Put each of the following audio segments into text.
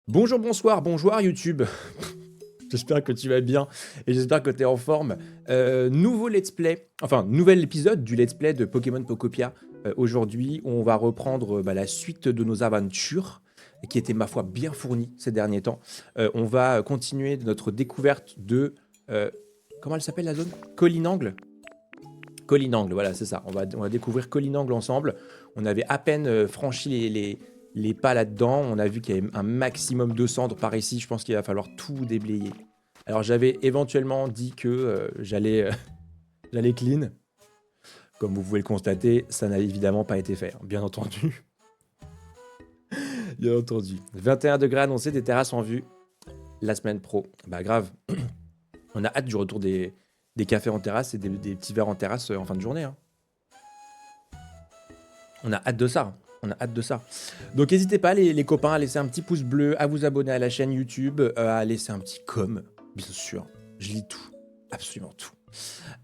Bonjour, bonsoir, bonjour YouTube. J'espère que tu vas bien et j'espère que tu es en forme. Nouveau let's play, enfin nouvel épisode du let's play de Pokémon Pocopia. Aujourd'hui, on va reprendre la suite de nos aventures qui étaient ma foi bien fournies ces derniers temps. On va continuer notre découverte de... euh, comment elle s'appelle la zone? Collinangle. Collinangle, voilà, c'est ça. On va découvrir Collinangle ensemble. On avait à peine franchi les pas là-dedans. On a vu qu'il y avait un maximum de cendres par ici. Je pense qu'il va falloir tout déblayer. Alors, j'avais éventuellement dit que j'allais clean. Comme vous pouvez le constater, ça n'a évidemment pas été fait, hein, bien entendu. Bien entendu. 21 degrés annoncés, des terrasses en vue. La semaine pro. Bah, grave. On a hâte du retour des cafés en terrasse et des petits verres en terrasse en fin de journée, hein. On a hâte de ça, hein. On a hâte de ça. Donc n'hésitez pas les copains à laisser un petit pouce bleu, à vous abonner à la chaîne YouTube, à laisser un petit bien sûr. Je lis tout, absolument tout.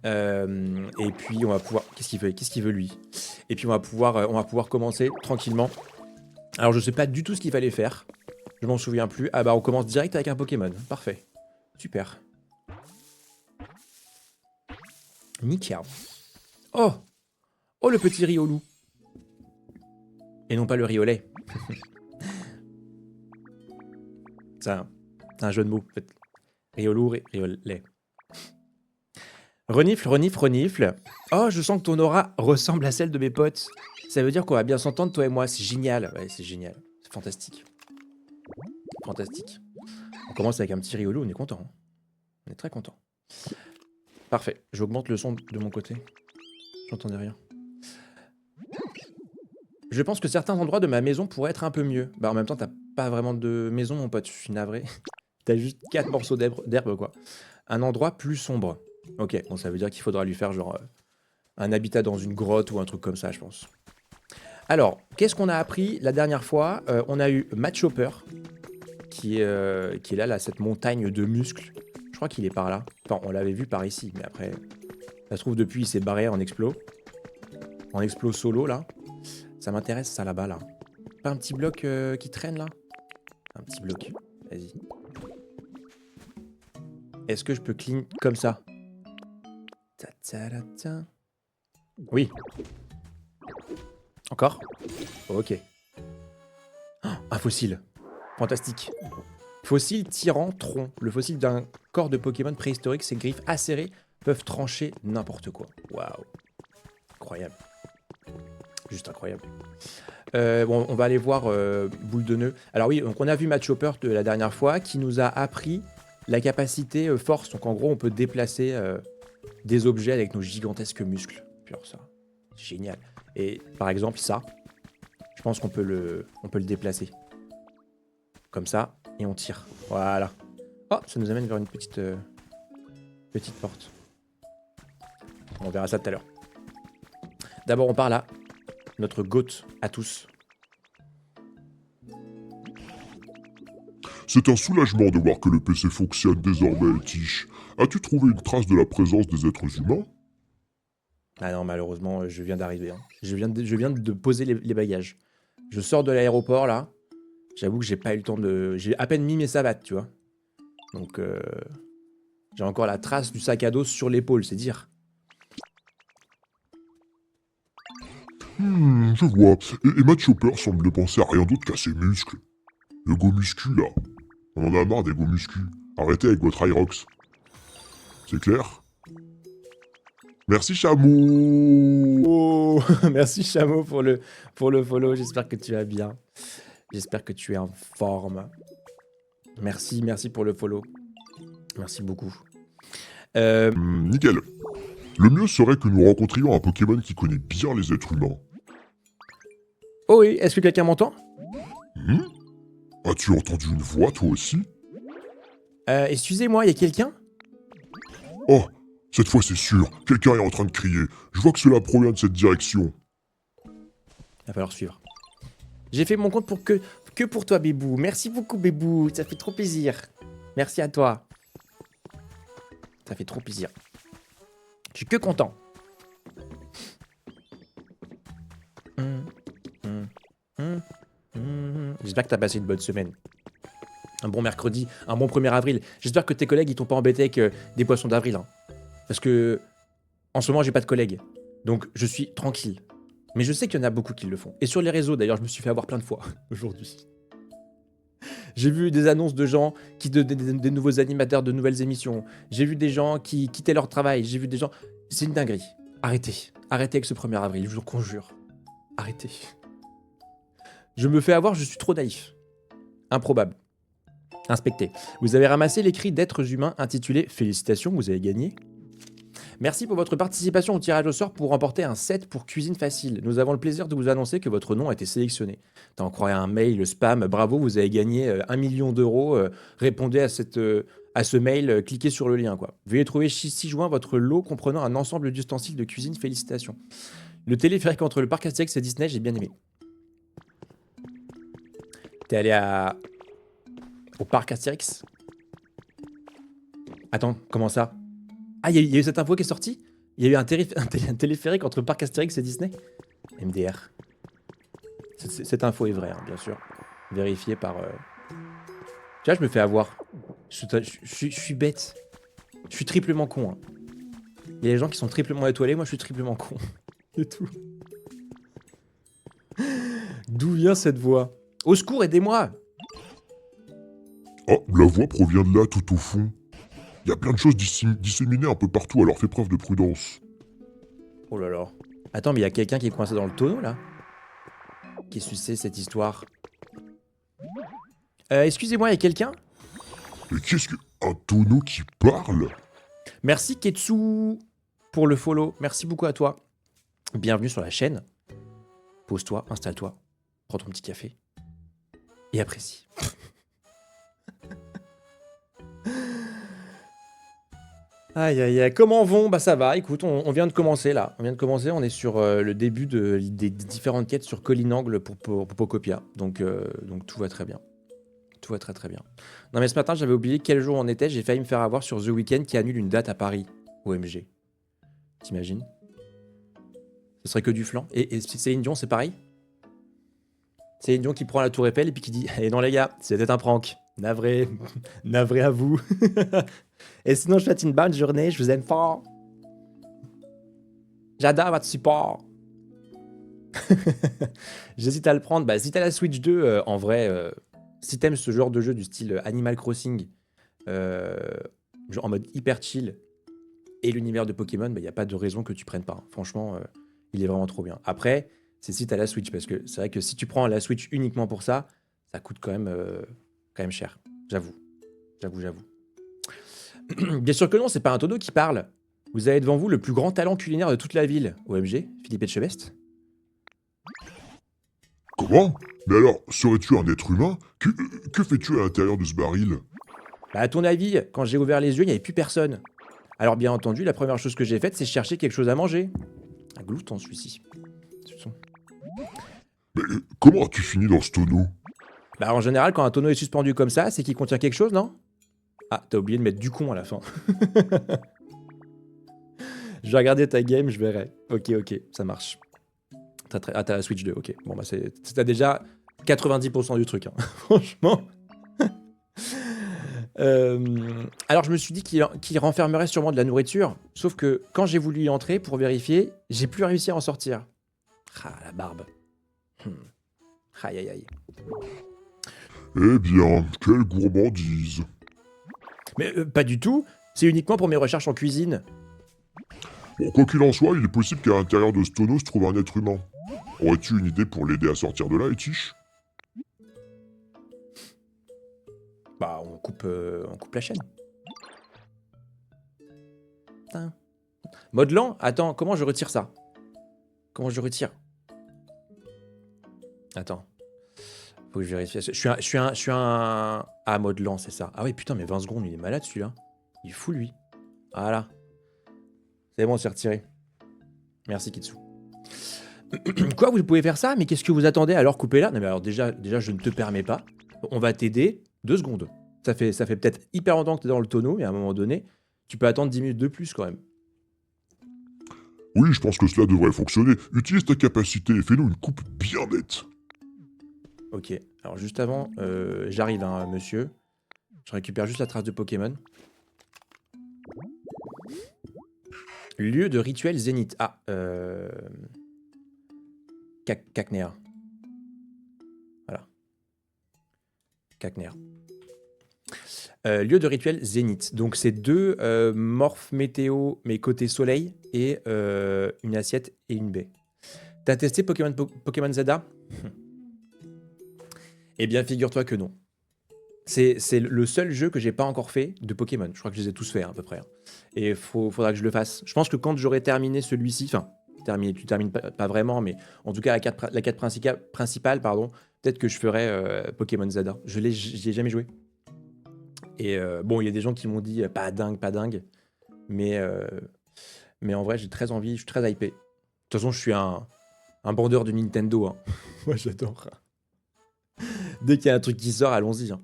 Et puis on va pouvoir... Qu'est-ce qu'il veut lui? Et puis on va pouvoir commencer tranquillement. Alors je sais pas du tout ce qu'il fallait faire. Je m'en souviens plus. Ah bah on commence direct avec un Pokémon. Parfait. Super. Nickel. Oh! Oh le petit Riolu. Et non pas le Riolet. C'est un jeu de mots, en fait. Riolu, Riolet. Renifle, renifle, renifle. Oh, je sens que ton aura ressemble à celle de mes potes. Ça veut dire qu'on va bien s'entendre, toi et moi. C'est génial. Ouais, c'est génial. C'est fantastique. Fantastique. On commence avec un petit Riolu, on est content, hein. On est très content. Parfait. J'augmente le son de mon côté. J'entendais rien. Je pense que certains endroits de ma maison pourraient être un peu mieux. Bah en même temps, t'as pas vraiment de maison, mon pote. Je suis navré. T'as juste 4 morceaux d'herbe, quoi. Un endroit plus sombre. Ok, bon, ça veut dire qu'il faudra lui faire genre un habitat dans une grotte ou un truc comme ça, je pense. Alors, qu'est-ce qu'on a appris la dernière fois? On a eu Matt Chopper, qui est là, cette montagne de muscles. Je crois qu'il est par là. Enfin, on l'avait vu par ici, mais après, ça se trouve, depuis, il s'est barré en explo. En explo solo, là. Ça m'intéresse, ça, là-bas, là. Pas un petit bloc qui traîne, là? Un petit bloc. Vas-y. Est-ce que je peux clean comme ça? Ta-ta-ta-ta. Oui. Encore? Ok. Oh, un fossile. Fantastique. Fossile tirant tronc. Le fossile d'un corps de Pokémon préhistorique, ses griffes acérées peuvent trancher n'importe quoi. Waouh. Incroyable. Juste incroyable. Bon, on va aller voir Boule de Nœud. Alors oui, donc on a vu Matt Chopper de la dernière fois qui nous a appris la capacité force. Donc en gros, on peut déplacer des objets avec nos gigantesques muscles. Puis alors ça, c'est génial. Et par exemple, ça, je pense qu'on peut le déplacer. Comme ça, et on tire. Voilà. Oh, ça nous amène vers une petite porte. On verra ça tout à l'heure. D'abord, on part là. Notre goat à tous. C'est un soulagement de voir que le PC fonctionne désormais, Tish. As-tu trouvé une trace de la présence des êtres humains? Ah non, malheureusement, je viens d'arriver, hein. Je viens de poser les bagages. Je sors de l'aéroport là. J'avoue que j'ai pas eu le temps de... J'ai à peine mis mes savates, tu vois. Donc, j'ai encore la trace du sac à dos sur l'épaule, c'est dire. Je vois. Et Matt Chopper semble ne penser à rien d'autre qu'à ses muscles. Le go muscu, là. On en a marre des go muscu. Arrêtez avec votre Hyrox. C'est clair? Merci, chameau. Oh, merci Chameau pour le follow. J'espère que tu vas bien. J'espère que tu es en forme. Merci, merci pour le follow. Merci beaucoup. Nickel. Le mieux serait que nous rencontrions un Pokémon qui connaît bien les êtres humains. Oh oui, est-ce que quelqu'un m'entend? Hmm? As-tu entendu une voix, toi aussi? Excusez-moi, il y a quelqu'un? Oh, cette fois c'est sûr, quelqu'un est en train de crier. Je vois que cela provient de cette direction. Il va falloir suivre. J'ai fait mon compte que pour toi, Bébou. Merci beaucoup, Bébou. Ça fait trop plaisir. Merci à toi. Ça fait trop plaisir. Je suis que content. J'espère que t'as passé une bonne semaine. Un bon mercredi, un bon 1er avril. J'espère que tes collègues, ils t'ont pas embêté avec des poissons d'avril. Hein. Parce que, en ce moment, j'ai pas de collègues. Donc, je suis tranquille. Mais je sais qu'il y en a beaucoup qui le font. Et sur les réseaux, d'ailleurs, je me suis fait avoir plein de fois aujourd'hui. J'ai vu des annonces de gens qui donnaient des nouveaux animateurs de nouvelles émissions. J'ai vu des gens qui quittaient leur travail. J'ai vu des gens... C'est une dinguerie. Arrêtez. Arrêtez avec ce 1er avril, je vous en conjure. Arrêtez. Je me fais avoir, je suis trop naïf. Improbable. Inspectez. Vous avez ramassé l'écrit d'êtres humains intitulé Félicitations, vous avez gagné. Merci pour votre participation au tirage au sort pour remporter un set pour cuisine facile. Nous avons le plaisir de vous annoncer que votre nom a été sélectionné. T'en croyais un mail spam, bravo, vous avez gagné 1 million d'euros. Répondez à ce mail, cliquez sur le lien. Quoi. Veuillez trouver 6 juin votre lot comprenant un ensemble d'ustensiles de cuisine, félicitations. Le téléphérique entre le parc Astérix et Disney, j'ai bien aimé. T'es allé au parc Astérix? Attends, comment ça? Ah, il y a eu cette info qui est sortie? Il y a eu un téléphérique entre le parc Astérix et Disney? MDR. Cette info est vraie, hein, bien sûr. Vérifiée par... Tu vois, je me fais avoir. Je suis bête. Je suis triplement con. Hein. Il y a des gens qui sont triplement étoilés, moi je suis triplement con. C'est tout. D'où vient cette voix? Au secours, aidez-moi! Ah, la voix provient de là, tout au fond. Il y a plein de choses disséminées un peu partout, alors fais preuve de prudence. Oh là là. Attends, mais il y a quelqu'un qui est coincé dans le tonneau, là? Qu'est-ce que c'est, cette histoire? Excusez-moi, il y a quelqu'un? Mais qu'est-ce que... Un tonneau qui parle? Merci, Ketsu, pour le follow. Merci beaucoup à toi. Bienvenue sur la chaîne. Pose-toi, installe-toi, prends ton petit café et apprécie. Aïe aïe aïe, comment vont? Bah ça va, écoute, on vient de commencer là. On est sur le début des différentes quêtes sur Collinangle pour Pocopia. Donc tout va très bien. Tout va très très bien. Non mais ce matin, j'avais oublié quel jour on était. J'ai failli me faire avoir sur The Weeknd qui annule une date à Paris. OMG. T'imagines? Ce serait que du flan. Et Céline Dion, c'est pareil? Céline Dion qui prend la tour Eiffel et puis qui dit « Eh non les gars, c'était un prank. Navré. Navré à vous. Et sinon, je vous souhaite une bonne journée. Je vous aime fort. J'adore votre support. » J'hésite à le prendre. Bah, si t'as la Switch 2, en vrai, si t'aimes ce genre de jeu du style Animal Crossing, genre en mode hyper chill, et l'univers de Pokémon, il n'y a pas de raison que tu prennes pas. Franchement, il est vraiment trop bien. Après, c'est si tu as la Switch, parce que c'est vrai que si tu prends la Switch uniquement pour ça, ça coûte quand même cher. J'avoue. Bien sûr que non, c'est pas un tonneau qui parle. Vous avez devant vous le plus grand talent culinaire de toute la ville. OMG, Philippe Etchebest. Comment? Mais alors, serais-tu un être humain? Que fais-tu à l'intérieur de ce baril? Bah, à ton avis, quand j'ai ouvert les yeux, il n'y avait plus personne. Alors bien entendu, la première chose que j'ai faite, c'est chercher quelque chose à manger. Un glouton, celui-ci. Mais comment as-tu fini dans ce tonneau? Bah en général, quand un tonneau est suspendu comme ça, c'est qu'il contient quelque chose, non? Ah, t'as oublié de mettre du con à la fin. Je vais regarder ta game, je verrai. Ok, ça marche. Ah, t'as la Switch 2, ok. Bon, bah t'as déjà 90% du truc, hein. Franchement. Alors je me suis dit qu'il renfermerait sûrement de la nourriture, sauf que quand j'ai voulu y entrer pour vérifier, j'ai plus réussi à en sortir. Ah, la barbe. Aïe aïe aïe. Eh bien, quelle gourmandise. Mais pas du tout, c'est uniquement pour mes recherches en cuisine. Bon, quoi qu'il en soit, il est possible qu'à l'intérieur de ce tonneau se trouve un être humain. Aurais-tu une idée pour l'aider à sortir de là, Etiche? Bah, on coupe la chaîne. Putain. Mode lent? Attends, comment je retire ça? Comment je retire? Attends. Faut que je vérifie. Je suis un... Ah, mode lent, c'est ça. Ah oui, putain, mais 20 secondes, il est malade, celui-là. Il est fou, lui. Voilà. C'est bon, c'est retiré. Merci, Kitsu. Quoi, vous pouvez faire ça? Mais qu'est-ce que vous attendez? Alors, coupez-la. Non, mais alors, déjà, je ne te permets pas. On va t'aider 2 secondes. Ça fait peut-être hyper longtemps que t'es dans le tonneau, mais à un moment donné, tu peux attendre 10 minutes de plus, quand même. Oui, je pense que cela devrait fonctionner. Utilise ta capacité et fais-nous une coupe bien nette. Ok, alors juste avant, j'arrive, hein, monsieur. Je récupère juste la trace de Pokémon. Lieu de rituel zénith. Ah, Cacnea. Voilà. Cacnea. Lieu de rituel zénith. Donc c'est 2 morphes météo, mais côté soleil, et une assiette et une baie. T'as testé Pokémon Zelda? Eh bien, figure-toi que non. C'est le seul jeu que j'ai pas encore fait de Pokémon. Je crois que je les ai tous faits à peu près. Et faudra que je le fasse. Je pense que quand j'aurai terminé celui-ci, enfin, tu termines pas vraiment, mais en tout cas la quête principale, pardon, peut-être que je ferai Pokémon Zelda. J'y ai jamais joué. Et bon, il y a des gens qui m'ont dit pas dingue, mais en vrai, j'ai très envie, je suis très hypé. De toute façon, je suis un bandeur de Nintendo. Hein. Moi, j'adore. Dès qu'il y a un truc qui sort, allons-y. Hein.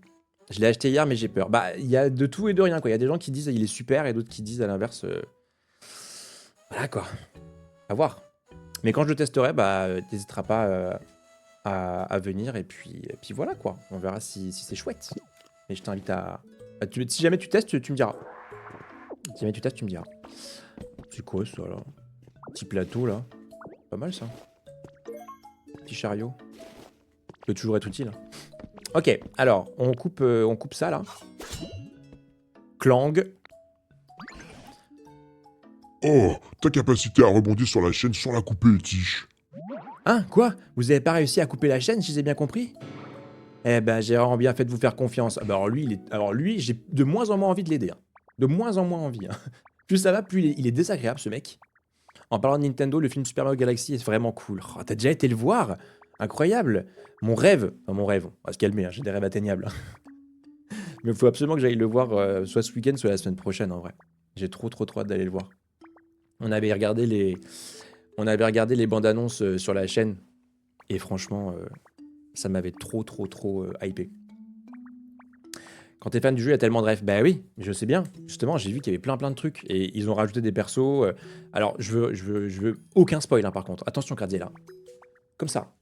Je l'ai acheté hier, mais j'ai peur. Bah, il y a de tout et de rien, quoi. Il y a des gens qui disent il est super et d'autres qui disent à l'inverse. Voilà, quoi. À voir. Mais quand je le testerai, bah, t'hésiteras pas à venir et puis voilà, quoi. On verra si c'est chouette. Mais je t'invite à. Si jamais tu testes, tu me diras. Si jamais tu testes, tu me diras. C'est quoi ça, là? Petit plateau, là. Pas mal, ça. Petit chariot. Peut toujours être utile. Ok, alors, on coupe ça, là. Clang. Oh, ta capacité à rebondir sur la chaîne sans la couper est tiche. Hein, quoi? Vous avez pas réussi à couper la chaîne, si j'ai bien compris? Eh ben, j'ai vraiment bien fait de vous faire confiance. Ah bah alors lui, j'ai de moins en moins envie de l'aider. Hein. De moins en moins envie. Hein. Plus ça va, plus il est désagréable, ce mec. En parlant de Nintendo, le film Super Mario Galaxy est vraiment cool. Oh, t'as déjà été le voir? Incroyable. Mon rêve. Enfin, mon rêve. On va se calmer, hein, j'ai des rêves atteignables. Mais il faut absolument que j'aille le voir soit ce week-end, soit la semaine prochaine, en vrai. J'ai trop hâte d'aller le voir. On avait regardé les bandes annonces sur la chaîne. Et franchement, ça m'avait trop hypé. Quand t'es fan du jeu, il y a tellement de rêves. Bah oui, je sais bien. Justement, j'ai vu qu'il y avait plein de trucs. Et ils ont rajouté des persos. Alors, je veux aucun spoil, hein, par contre. Attention, Cardier, là. Comme ça.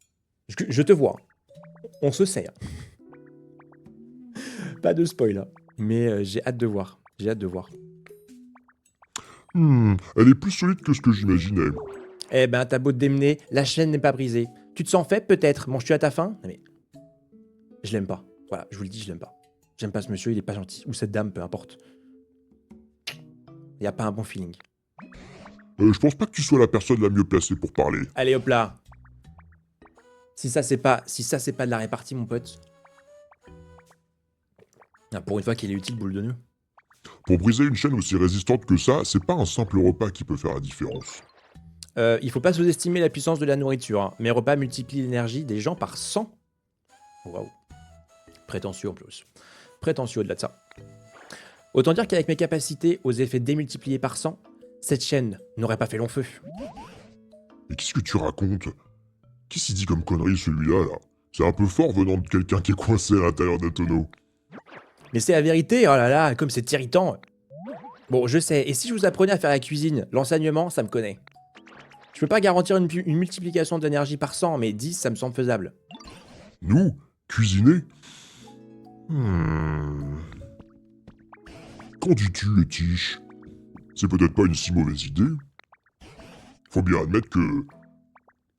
Je te vois. On se sait. Hein. Pas de spoil, hein. Mais j'ai hâte de voir. J'ai hâte de voir. Elle est plus solide que ce que j'imaginais. Eh ben, t'as beau te démener, la chaîne n'est pas brisée. Tu te sens faible, peut-être? Manges-tu à ta faim? Mais je l'aime pas. Voilà, je vous le dis, je l'aime pas. J'aime pas ce monsieur, il est pas gentil. Ou cette dame, peu importe. Y a pas un bon feeling. Je pense pas que tu sois la personne la mieux placée pour parler. Allez, hop là. Si ça, c'est pas de la répartie, mon pote. Ah, pour une fois qu'il est utile, boule de nœud. Pour briser une chaîne aussi résistante que ça, c'est pas un simple repas qui peut faire la différence. Il faut pas sous-estimer la puissance de la nourriture. Hein. Mes repas multiplient l'énergie des gens par 100. Waouh. Prétentieux en plus. Prétentieux au-delà de ça. Autant dire qu'avec mes capacités aux effets démultipliés par 100, cette chaîne n'aurait pas fait long feu. Mais qu'est-ce que tu racontes? Qu'est-ce qu'il dit comme connerie celui-là, là? C'est un peu fort venant de quelqu'un qui est coincé à l'intérieur d'un tonneau. Mais c'est la vérité, oh là là, comme c'est irritant. Bon, je sais, et si je vous apprenais à faire la cuisine, l'enseignement, ça me connaît. Je peux pas garantir une multiplication de l'énergie par 100, mais 10, ça me semble faisable. Nous? Cuisiner? Qu'en dis-tu, Etiche? C'est peut-être pas une si mauvaise idée. Faut bien admettre que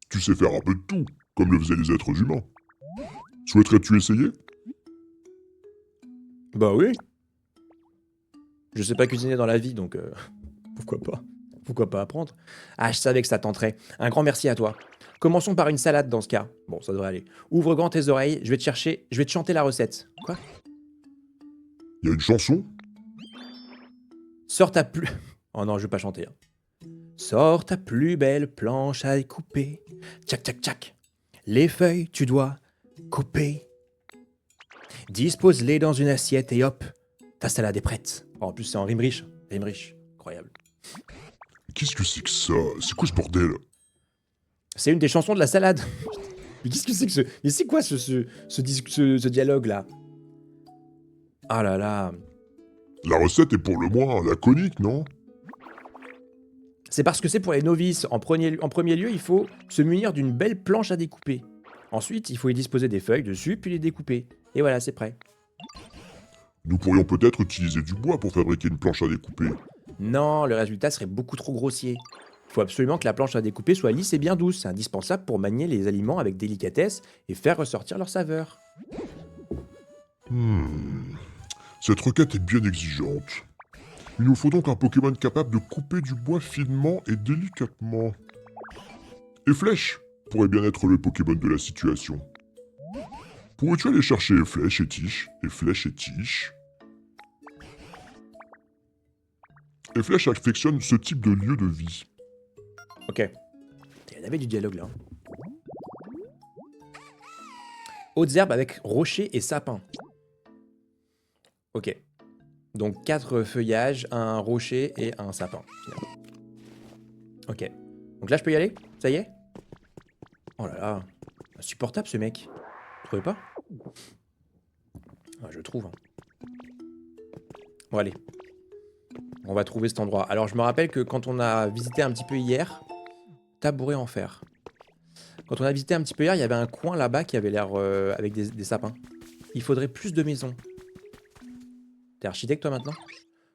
tu sais faire un peu de tout, comme le faisaient les êtres humains. Souhaiterais-tu essayer? Bah oui. Je sais pas cuisiner dans la vie, donc pourquoi pas? Pourquoi pas apprendre? Ah, je savais que ça tenterait. Un grand merci à toi. Commençons par une salade dans ce cas. Bon, ça devrait aller. Ouvre grand tes oreilles, je vais te chanter la recette. Quoi? Y a une chanson? Sors ta plus... Oh non, je vais pas chanter. Hein. Sors ta plus belle planche à découper. Tchac, tchac, tchac. Les feuilles, tu dois couper. Dispose-les dans une assiette et hop, ta salade est prête. Oh, en plus, c'est en rime riche. Rime riche. Incroyable. Qu'est-ce que c'est que ça? C'est quoi ce bordel? C'est une des chansons de la salade. Mais qu'est-ce que c'est que ce... Mais c'est quoi ce dialogue-là? Ah là là. La recette est pour le moins laconique, non? C'est parce que c'est pour les novices. En premier lieu, il faut se munir d'une belle planche à découper. Ensuite, il faut y disposer des feuilles dessus, puis les découper. Et voilà, c'est prêt. Nous pourrions peut-être utiliser du bois pour fabriquer une planche à découper. Non, le résultat serait beaucoup trop grossier. Il faut absolument que la planche à découper soit lisse et bien douce. C'est indispensable pour manier les aliments avec délicatesse et faire ressortir leur saveur. Cette requête est bien exigeante. Il nous faut donc un Pokémon capable de couper du bois finement et délicatement. Et Flèche pourrait bien être le Pokémon de la situation. Pourrais-tu aller chercher Flèche et Tiche, et Flèche et Tiche? Et Flèche affectionne ce type de lieu de vie. Ok. Il y en avait du dialogue là. Hautes herbes avec rochers et sapins. Ok. Donc 4 feuillages, un rocher et un sapin. Finalement. Ok. Donc là je peux y aller? Ça y est? Oh là là. Insupportable ce mec. Vous trouvez pas? Ah, je trouve. Hein. Bon allez. On va trouver cet endroit. Alors je me rappelle que quand on a visité un petit peu hier, tabouret en fer. Quand on a visité un petit peu hier, il y avait un coin là-bas qui avait l'air avec des sapins. Il faudrait plus de maisons. T'es architecte toi maintenant?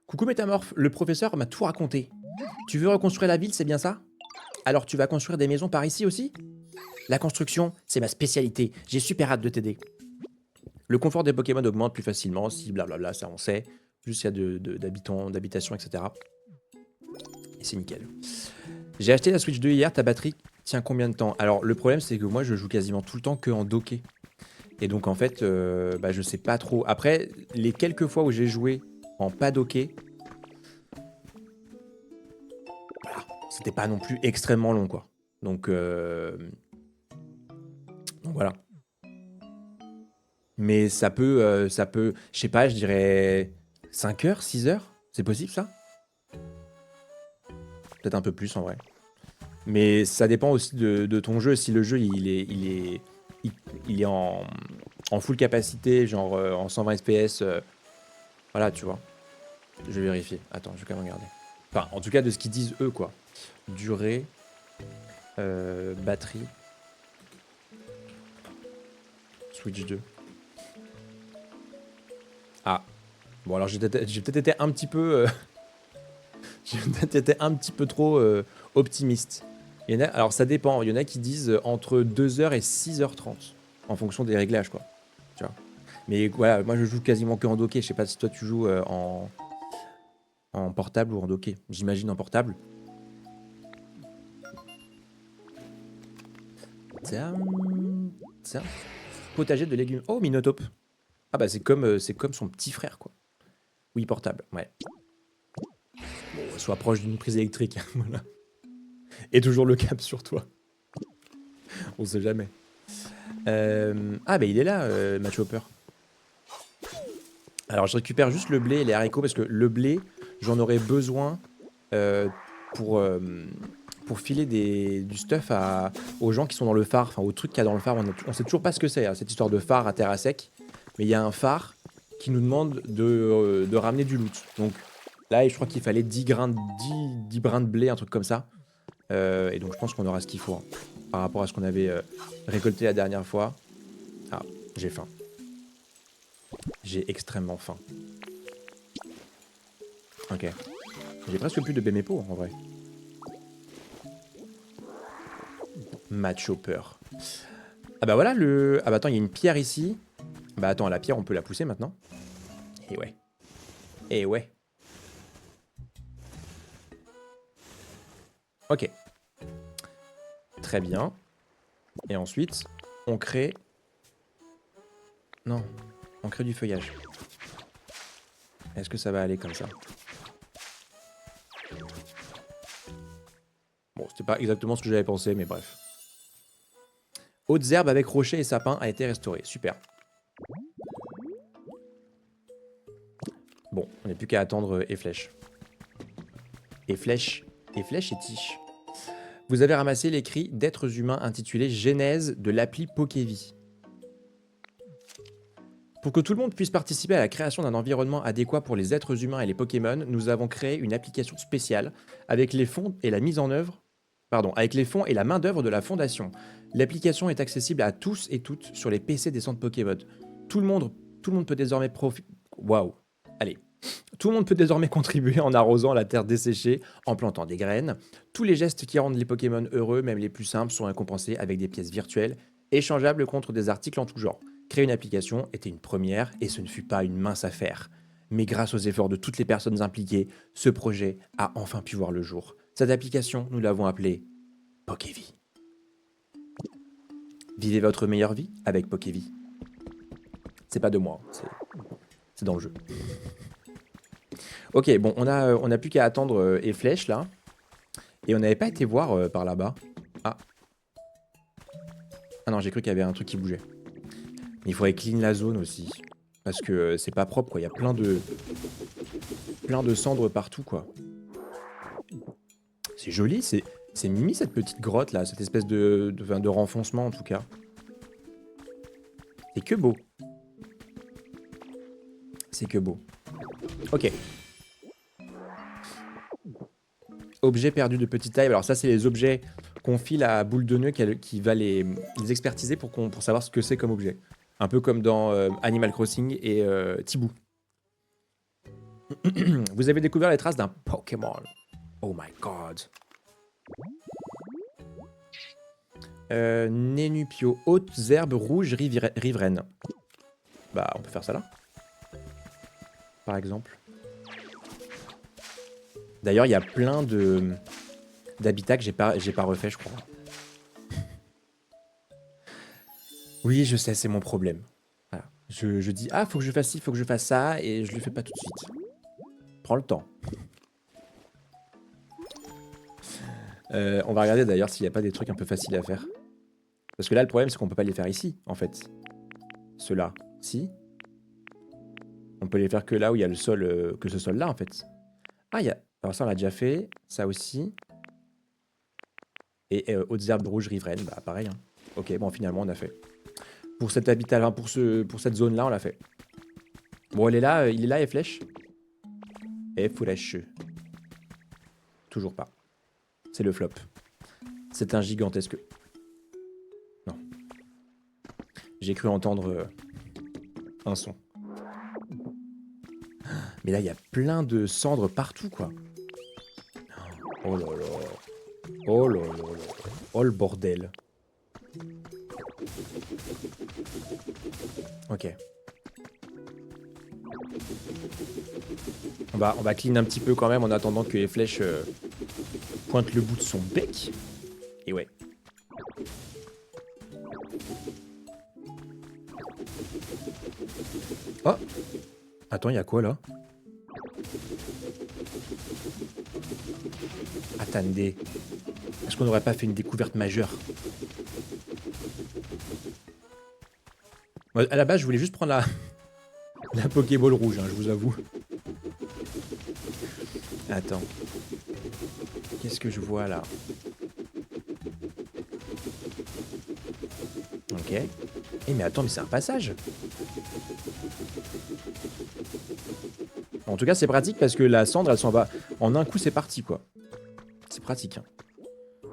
Coucou Métamorphe, le professeur m'a tout raconté. Tu veux reconstruire la ville, c'est bien ça? Alors tu vas construire des maisons par ici aussi? La construction, c'est ma spécialité. J'ai super hâte de t'aider. Le confort des Pokémon augmente plus facilement si blablabla, ça on sait. Plus il y a d'habitations, etc. Et c'est nickel. J'ai acheté la Switch 2 hier, ta batterie tient combien de temps? Alors le problème c'est que moi je joue quasiment tout le temps que en docké. Et donc en fait, je sais pas trop. Après, les quelques fois où j'ai joué en pas docké, voilà, c'était pas non plus extrêmement long quoi. Donc voilà. Mais ça peut, je sais pas, je dirais 5 heures, 6 heures? C'est possible ça? Peut-être un peu plus en vrai. Mais ça dépend aussi de ton jeu. Si le jeu il est en full capacité, genre en 120 FPS, voilà, tu vois. Je vais vérifier. Attends, je vais quand même regarder. Enfin, en tout cas, de ce qu'ils disent eux, quoi. Durée, batterie, Switch 2. Ah. Bon, alors j'ai peut-être été un petit peu... j'ai peut-être été un petit peu trop optimiste. Il y en a, alors ça dépend, il y en a qui disent entre 2h et 6h30, en fonction des réglages, quoi. Tu vois. Mais voilà, moi je joue quasiment que en docké, je sais pas si toi tu joues en portable ou en docké. J'imagine en portable. Tiens, tiens, potager de légumes. Oh, Minotape. Ah bah c'est comme son petit frère, quoi. Oui, portable, ouais. Bon, sois proche d'une prise électrique, voilà. Et toujours le cap sur toi. On sait jamais. Ah bah il est là, Match Hopper. Alors je récupère juste le blé et les haricots parce que le blé, j'en aurais besoin pour, pour filer du stuff aux gens qui sont dans le phare, enfin aux trucs qu'il y a dans le phare. On sait toujours pas ce que c'est, hein, cette histoire de phare à terre à sec. Mais il y a un phare qui nous demande de ramener du loot. Donc là, je crois qu'il fallait 10 brins de blé, un truc comme ça. Et donc je pense qu'on aura ce qu'il faut hein, par rapport à ce qu'on avait récolté la dernière fois. Ah, j'ai faim. J'ai extrêmement faim. Ok. J'ai presque plus de Bémépo en vrai. Match Hopper. Ah bah voilà le... Ah bah attends, il y a une pierre ici. Bah attends, la pierre on peut la pousser maintenant. Et ouais. Et ouais. Ok. Très bien. Et ensuite, on crée... Non, on crée du feuillage. Est-ce que ça va aller comme ça? Bon, c'était pas exactement ce que j'avais pensé, mais bref. Hautes herbes avec rochers et sapins a été restaurée. Super. Bon, on n'a plus qu'à attendre et flèche. Et flèche. Et flèche et tiche. Vous avez ramassé l'écrit d'êtres humains intitulé Genèse de l'appli Pokévie. Pour que tout le monde puisse participer à la création d'un environnement adéquat pour les êtres humains et les Pokémon, nous avons créé une application spéciale avec les fonds et la mise en œuvre, avec les fonds et la main-d'œuvre de la fondation. L'application est accessible à tous et toutes sur les PC des centres Pokémon. Tout le monde peut désormais profiter. Waouh, Allez. Tout le monde peut désormais contribuer en arrosant la terre desséchée, en plantant des graines. Tous les gestes qui rendent les Pokémon heureux, même les plus simples, sont récompensés avec des pièces virtuelles, échangeables contre des articles en tout genre. Créer une application était une première, et ce ne fut pas une mince affaire. Mais grâce aux efforts de toutes les personnes impliquées, ce projet a enfin pu voir le jour. Cette application, nous l'avons appelée Pokévie. Vivez votre meilleure vie avec Pokévie. C'est pas de moi, c'est dans le jeu. Ok, bon, on a plus qu'à attendre les flèches là. Et on n'avait pas été voir par là-bas. Ah. Ah non, j'ai cru qu'il y avait un truc qui bougeait. Mais il faudrait clean la zone aussi. Parce que c'est pas propre quoi. Il y a plein de cendres partout quoi. C'est joli, c'est mimi cette petite grotte là. Cette espèce de renfoncement en tout cas. C'est que beau. C'est que beau. Ok. Objets perdus de petite taille. Alors ça, c'est les objets qu'on file à Boule de Nœud qui va les expertiser pour savoir ce que c'est comme objet. Un peu comme dans Animal Crossing et Tibou. Vous avez découvert les traces d'un Pokémon. Oh my god. Nénupio, hautes herbes rouges riveraines. Bah, on peut faire ça là. Par exemple. D'ailleurs, il y a plein d'habitats que j'ai pas refait, je crois. Oui, je sais, c'est mon problème. Voilà. Je dis, ah, faut que je fasse ci, faut que je fasse ça, et je le fais pas tout de suite. Prends le temps. On va regarder d'ailleurs s'il n'y a pas des trucs un peu faciles à faire. Parce que là, le problème, c'est qu'on peut pas les faire ici, en fait. Ceux-là. Si. On peut les faire que là où il y a le sol, que ce sol-là, en fait. Ah, il y a... Alors ça, on l'a déjà fait. Ça aussi. Et hautes herbes rouges riveraines, bah pareil. Hein. Ok, bon, finalement, on a fait. Pour cet habitat-là, pour cette zone-là, on l'a fait. Bon, il est là, les flèches. Et flèche. Toujours pas. C'est le flop. C'est un gigantesque... Non. J'ai cru entendre un son. Mais là, il y a plein de cendres partout, quoi. Oh là là. Oh là là là. Oh le bordel. Ok. On va clean un petit peu quand même en attendant que les flèches pointent le bout de son bec. Et ouais. Oh! Attends, il y a quoi là? Attendez. Est-ce qu'on n'aurait pas fait une découverte majeure? À la base, je voulais juste prendre la Pokéball rouge, hein, je vous avoue. Attends. Qu'est-ce que je vois là? Ok. Eh mais attends, mais c'est un passage. En tout cas, c'est pratique parce que la cendre, elle s'en va. En un coup, c'est parti, quoi. C'est pratique. Hein.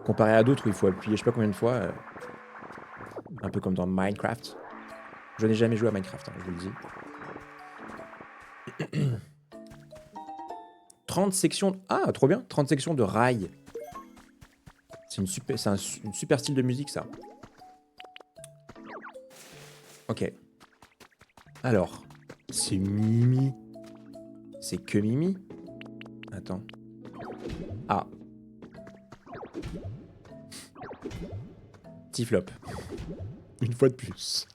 Comparé à d'autres où il faut appuyer je sais pas combien de fois. Un peu comme dans Minecraft. Je n'ai jamais joué à Minecraft, hein, je vous le dis. 30 sections... Ah, trop bien. 30 sections de rails. C'est une super style de musique, ça. Ok. Alors, c'est Mimi. C'est que Mimi. Attends. Ah. Petit flop. Une fois de plus.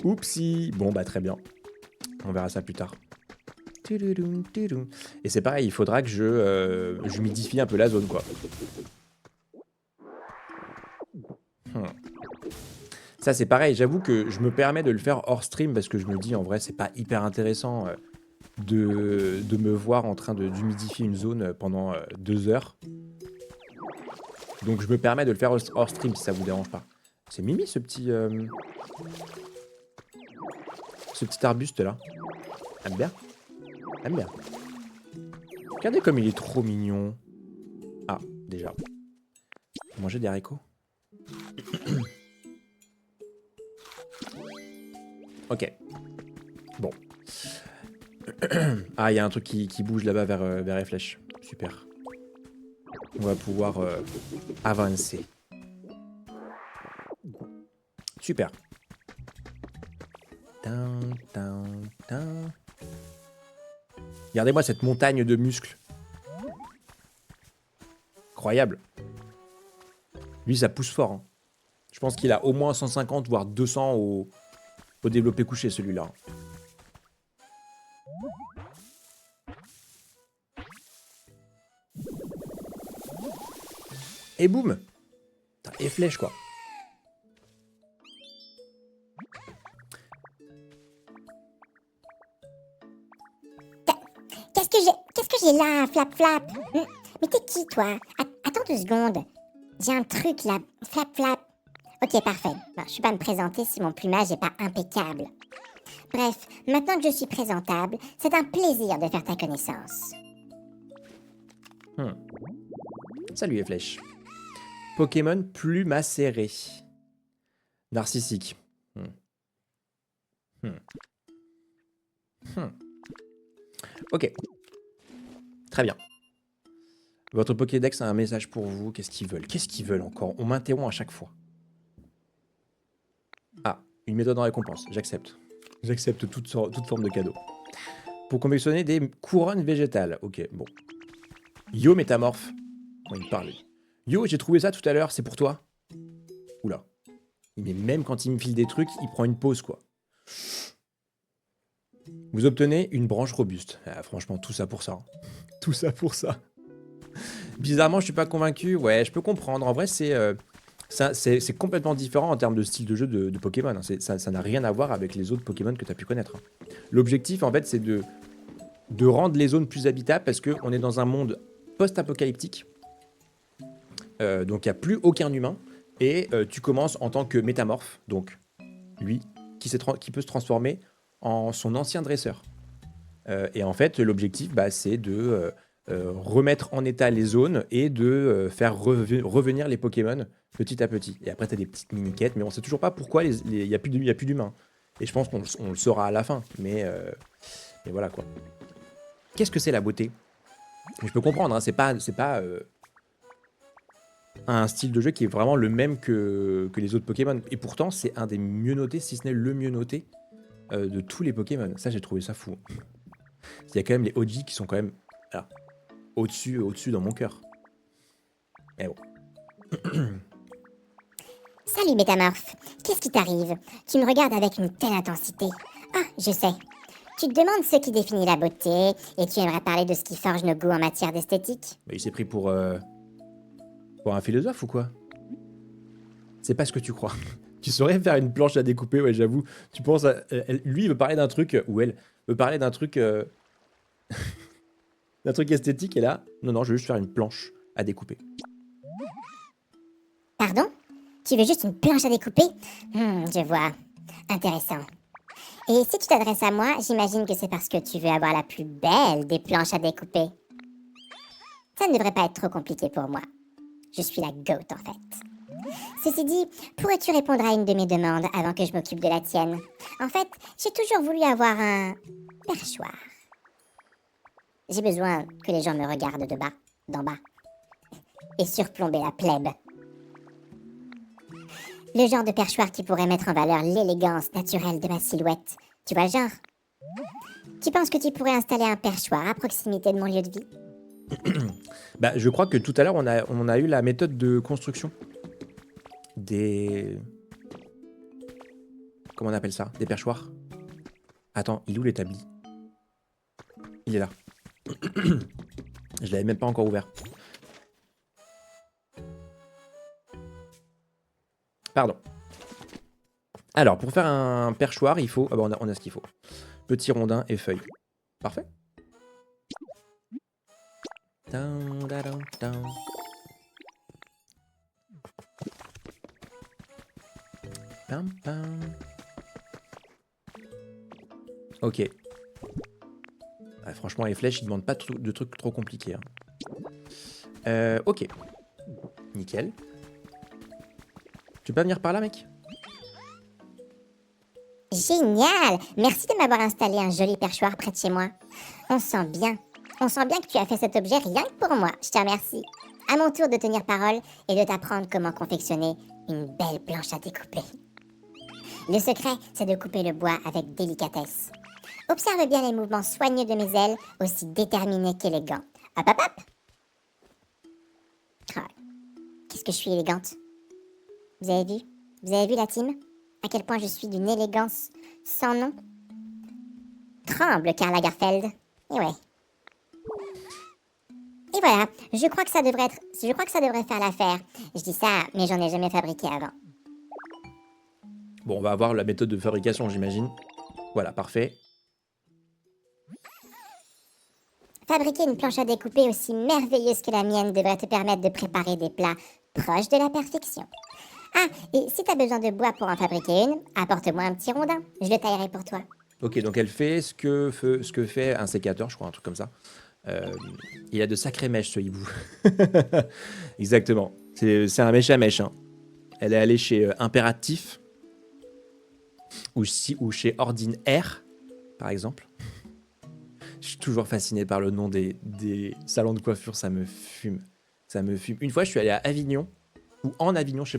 Oupsie. Bon, bah très bien. On verra ça plus tard. Et c'est pareil, il faudra que je humidifie un peu la zone, quoi. Ça, c'est pareil. J'avoue que je me permets de le faire hors stream parce que je me dis, en vrai, c'est pas hyper intéressant de me voir en train d'humidifier une zone pendant 2 heures. Donc, je me permets de le faire hors stream si ça vous dérange pas. C'est Mimi, ce petit arbuste là. Aime bien. Aime bien. Regardez comme il est trop mignon. Ah, déjà. Manger des haricots. Ok. Bon. Ah, il y a un truc qui bouge là-bas vers les flèches. Super. On va pouvoir avancer. Super. Tin, tin, tin. Regardez-moi cette montagne de muscles. Incroyable. Lui, ça pousse fort. Hein. Je pense qu'il a au moins 150, voire 200 au développé couché, celui-là. Et boum. Et flèche, quoi. Qu'est-ce que j'ai là, Flap Flap? Mais t'es qui, toi? Attends 2 secondes. J'ai un truc là, Flap Flap. Ok, parfait. Bon, je suis pas me présenter si mon plumage est pas impeccable. Bref, maintenant que je suis présentable, c'est un plaisir de faire ta connaissance. Salut les flèches. Pokémon plume acérée. Narcissique. Ok. Très bien. Votre Pokédex a un message pour vous. Qu'est-ce qu'ils veulent? Qu'est-ce qu'ils veulent encore? On m'interrompt à chaque fois. Ah, une méthode en récompense. J'accepte. J'accepte toute forme de cadeau. Pour confectionner des couronnes végétales. Ok, bon. Yo, métamorphe. Oh, il me parle. Yo, j'ai trouvé ça tout à l'heure, c'est pour toi. Oula. Mais même quand il me file des trucs, il prend une pause, quoi. Vous obtenez une branche robuste. Ah, franchement, tout ça pour ça. Hein. Tout ça pour ça. Bizarrement, je suis pas convaincu. Ouais, je peux comprendre. En vrai, c'est complètement différent en termes de style de jeu de Pokémon. Hein. Ça n'a rien à voir avec les autres Pokémon que tu as pu connaître. Hein. L'objectif, en fait, c'est de rendre les zones plus habitables parce qu'on est dans un monde post-apocalyptique. Donc, il n'y a plus aucun humain. Et tu commences en tant que métamorphe. Donc, lui, qui peut se transformer en son ancien dresseur. Et en fait, l'objectif, c'est de remettre en état les zones et de faire revenir les Pokémon petit à petit. Et après, tu as des petites mini-quêtes, mais on sait toujours pas pourquoi il n'y a plus d'humains. Et je pense qu'on le saura à la fin. Mais voilà, quoi. Qu'est-ce que c'est la beauté? Je peux comprendre, hein, c'est pas un style de jeu qui est vraiment le même que les autres Pokémon. Et pourtant, c'est un des mieux notés, si ce n'est le mieux noté, de tous les Pokémon. Ça, j'ai trouvé ça fou. Il y a quand même les OG qui sont quand même là, au-dessus dans mon cœur. Mais bon. Salut Métamorphe, qu'est-ce qui t'arrive? Tu me regardes avec une telle intensité. Ah, je sais. Tu te demandes ce qui définit la beauté et tu aimerais parler de ce qui forge nos goûts en matière d'esthétique? Mais il s'est pris pour un philosophe ou quoi? C'est pas ce que tu crois. Tu saurais faire une planche à découper, ouais, j'avoue. Tu penses à... lui, il veut parler d'un truc, ou elle veut parler d'un truc... d'un truc esthétique, et là, non, je veux juste faire une planche à découper. Pardon? Tu veux juste une planche à découper? Je vois. Intéressant. Et si tu t'adresses à moi, j'imagine que c'est parce que tu veux avoir la plus belle des planches à découper. Ça ne devrait pas être trop compliqué pour moi. Je suis la goat en fait. Ceci dit, pourrais-tu répondre à une de mes demandes avant que je m'occupe de la tienne? En fait, j'ai toujours voulu avoir un perchoir. J'ai besoin que les gens me regardent de bas, d'en bas, et surplomber la plèbe. Le genre de perchoir qui pourrait mettre en valeur l'élégance naturelle de ma silhouette. Tu vois le genre? Tu penses que tu pourrais installer un perchoir à proximité de mon lieu de vie? Je crois que tout à l'heure, on a eu la méthode de construction des... Comment on appelle ça? Des perchoirs. Attends, il est où l'établi? Il est là. Je l'avais même pas encore ouvert. Pardon. Alors, pour faire un perchoir, il faut... Ah bah on a ce qu'il faut. Petit rondin et feuilles. Parfait. Pam, pam. Ok. Ah, franchement, les flèches, ils demandent pas de trucs trop compliqués. Hein. Ok. Nickel. Tu peux pas venir par là, mec? Génial! Merci de m'avoir installé un joli perchoir près de chez moi. On sent bien. On sent bien que tu as fait cet objet rien que pour moi. Je te remercie. À mon tour de tenir parole et de t'apprendre comment confectionner une belle planche à découper. Le secret, c'est de couper le bois avec délicatesse. Observe bien les mouvements soigneux de mes ailes, aussi déterminés qu'élégants. Hop, hop, hop! Ah, qu'est-ce que je suis élégante. Vous avez vu? Vous avez vu la team? À quel point je suis d'une élégance sans nom? Tremble, Karl Lagerfeld. Et ouais. Et voilà, je crois que ça devrait faire l'affaire. Je dis ça, mais j'en ai jamais fabriqué avant. Bon, on va voir la méthode de fabrication, j'imagine. Voilà, parfait. Fabriquer une planche à découper aussi merveilleuse que la mienne devrait te permettre de préparer des plats proches de la perfection. Ah, et si t'as besoin de bois pour en fabriquer une, apporte-moi un petit rondin, je le taillerai pour toi. Ok, donc elle fait ce que fait un sécateur, je crois, un truc comme ça. Il a de sacrées mèches, ce hibou. Exactement. C'est un mèche à mèche. Hein. Elle est allée chez Impératif ou chez Ordinaire, par exemple. Je suis toujours fasciné par le nom des salons de coiffure, ça me fume. Ça me fume. Une fois, je suis allé à Avignon, ou en Avignon, je sais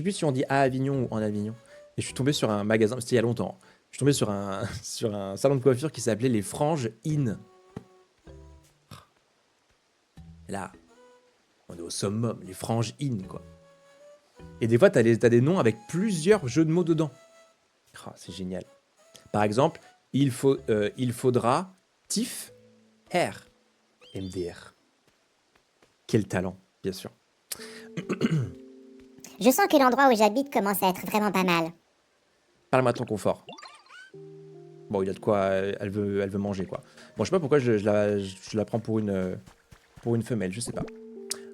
plus si on dit à Avignon ou en Avignon. Et je suis tombé sur un magasin, c'était il y a longtemps. Je suis tombé sur un salon de coiffure qui s'appelait Les Franges Inn. Là, on est au summum, les Franges Inn, quoi. Et des fois, t'as des noms avec plusieurs jeux de mots dedans. Oh, c'est génial. Par exemple, il faudra Tiff Hair. MDR. Quel talent, bien sûr. Je sens que l'endroit où j'habite commence à être vraiment pas mal. Parle-moi de ton confort. Bon, il y a de quoi, elle veut manger, quoi. Bon, je sais pas pourquoi je la prends pour une femelle, je sais pas.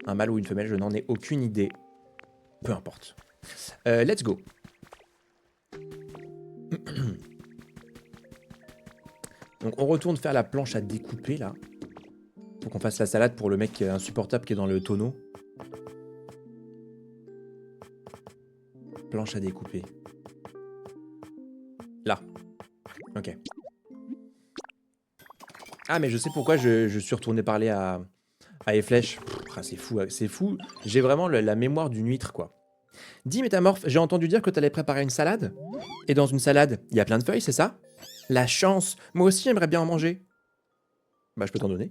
Un mâle ou une femelle, je n'en ai aucune idée. Peu importe. Let's go. Donc on retourne faire la planche à découper, là. Faut qu'on fasse la salade pour le mec insupportable qui est dans le tonneau. Planche à découper. Là. Ok. Ah, mais je sais pourquoi je suis retourné parler à Efflèche. Ah, c'est fou, c'est fou. J'ai vraiment la mémoire d'une huître, quoi. Dis, Métamorphe, j'ai entendu dire que t'allais préparer une salade. Et dans une salade, il y a plein de feuilles, c'est ça? La chance. Moi aussi, j'aimerais bien en manger. Bah, je peux t'en donner.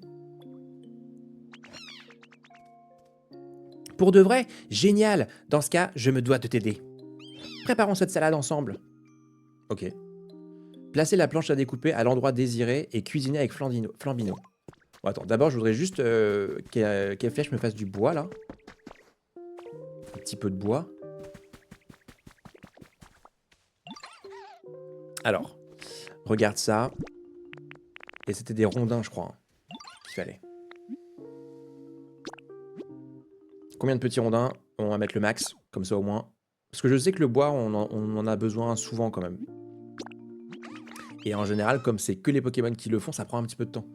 Pour de vrai? Génial. Dans ce cas, je me dois de t'aider. Préparons cette salade ensemble. Ok. Placez la planche à découper à l'endroit désiré et cuisinez avec Flambino. Bon, attends, d'abord, je voudrais juste qu'Efflèche me fasse du bois, là. Un petit peu de bois. Alors, regarde ça. Et c'était des rondins, je crois, hein, qu'il fallait. Combien de petits rondins? On va mettre le max, comme ça au moins. Parce que je sais que le bois, on en a besoin souvent quand même. Et en général, comme c'est que les Pokémon qui le font, ça prend un petit peu de temps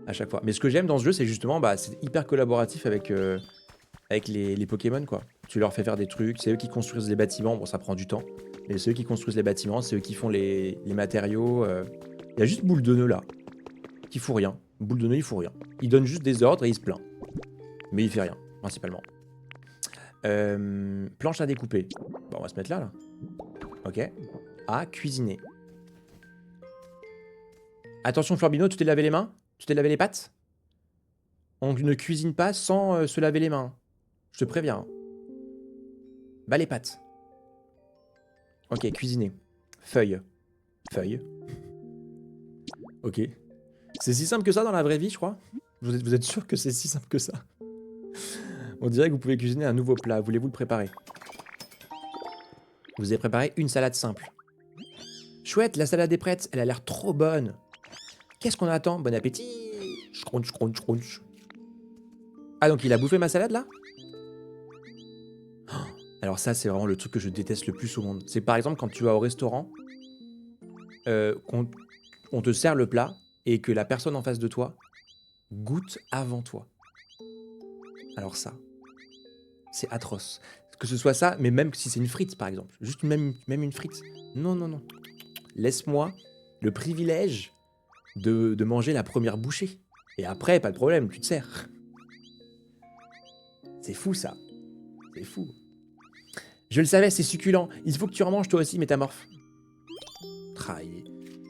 à chaque fois. Mais ce que j'aime dans ce jeu, c'est justement, bah, c'est hyper collaboratif avec les Pokémon, quoi. Tu leur fais faire des trucs, c'est eux qui construisent les bâtiments, bon, ça prend du temps. Mais c'est eux qui construisent les bâtiments, c'est eux qui font les matériaux. Il y a juste Boule de Nœud là, qui fout rien. Boule de Nœud, il fout rien. Il donne juste des ordres et il se plaint. Mais il fait rien, principalement. Planche à découper. Bon, on va se mettre là. Ok. À cuisiner. Attention, Flambino, tu t'es lavé les mains? Tu t'es lavé les pattes? On ne cuisine pas sans se laver les mains. Je te préviens. Bas les pattes. Ok, cuisiner. Feuille. Feuille. Ok. C'est si simple que ça dans la vraie vie, je crois? Vous êtes sûr que c'est si simple que ça? On dirait que vous pouvez cuisiner un nouveau plat. Voulez-vous le préparer? Vous avez préparé une salade simple. Chouette, la salade est prête. Elle a l'air trop bonne. Qu'est-ce qu'on attend? Bon appétit. Crunch, crunch, crunch. Ah, donc il a bouffé ma salade, là? Alors ça, c'est vraiment le truc que je déteste le plus au monde. C'est par exemple quand tu vas au restaurant, on te sert le plat et que la personne en face de toi goûte avant toi. Alors ça, c'est atroce. Que ce soit ça, mais même si c'est une frite, par exemple. Juste même une frite. Non, non, non. Laisse-moi le privilège de manger la première bouchée. Et après, pas de problème, tu te sers. C'est fou, ça. C'est fou. Je le savais, c'est succulent. Il faut que tu en manges, toi aussi, métamorphe. Trahi.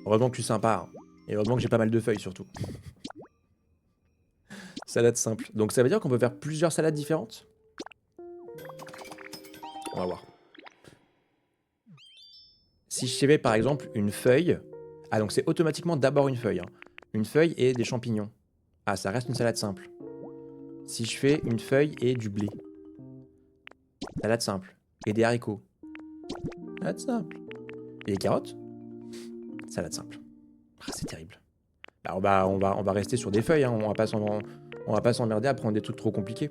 Heureusement que tu es sympa. Hein. Et heureusement que j'ai pas mal de feuilles, surtout. Salade simple. Donc ça veut dire qu'on peut faire plusieurs salades différentes? On va voir. Si je fais par exemple une feuille... Ah donc c'est automatiquement d'abord une feuille. Hein. Une feuille et des champignons. Ah ça reste une salade simple. Si je fais une feuille et du blé. Salade simple. Et des haricots. Salade simple. Et des carottes. Salade simple. Ah c'est terrible. Bah, on va rester sur des feuilles. Hein. On va pas s'emmerder à prendre des trucs trop compliqués.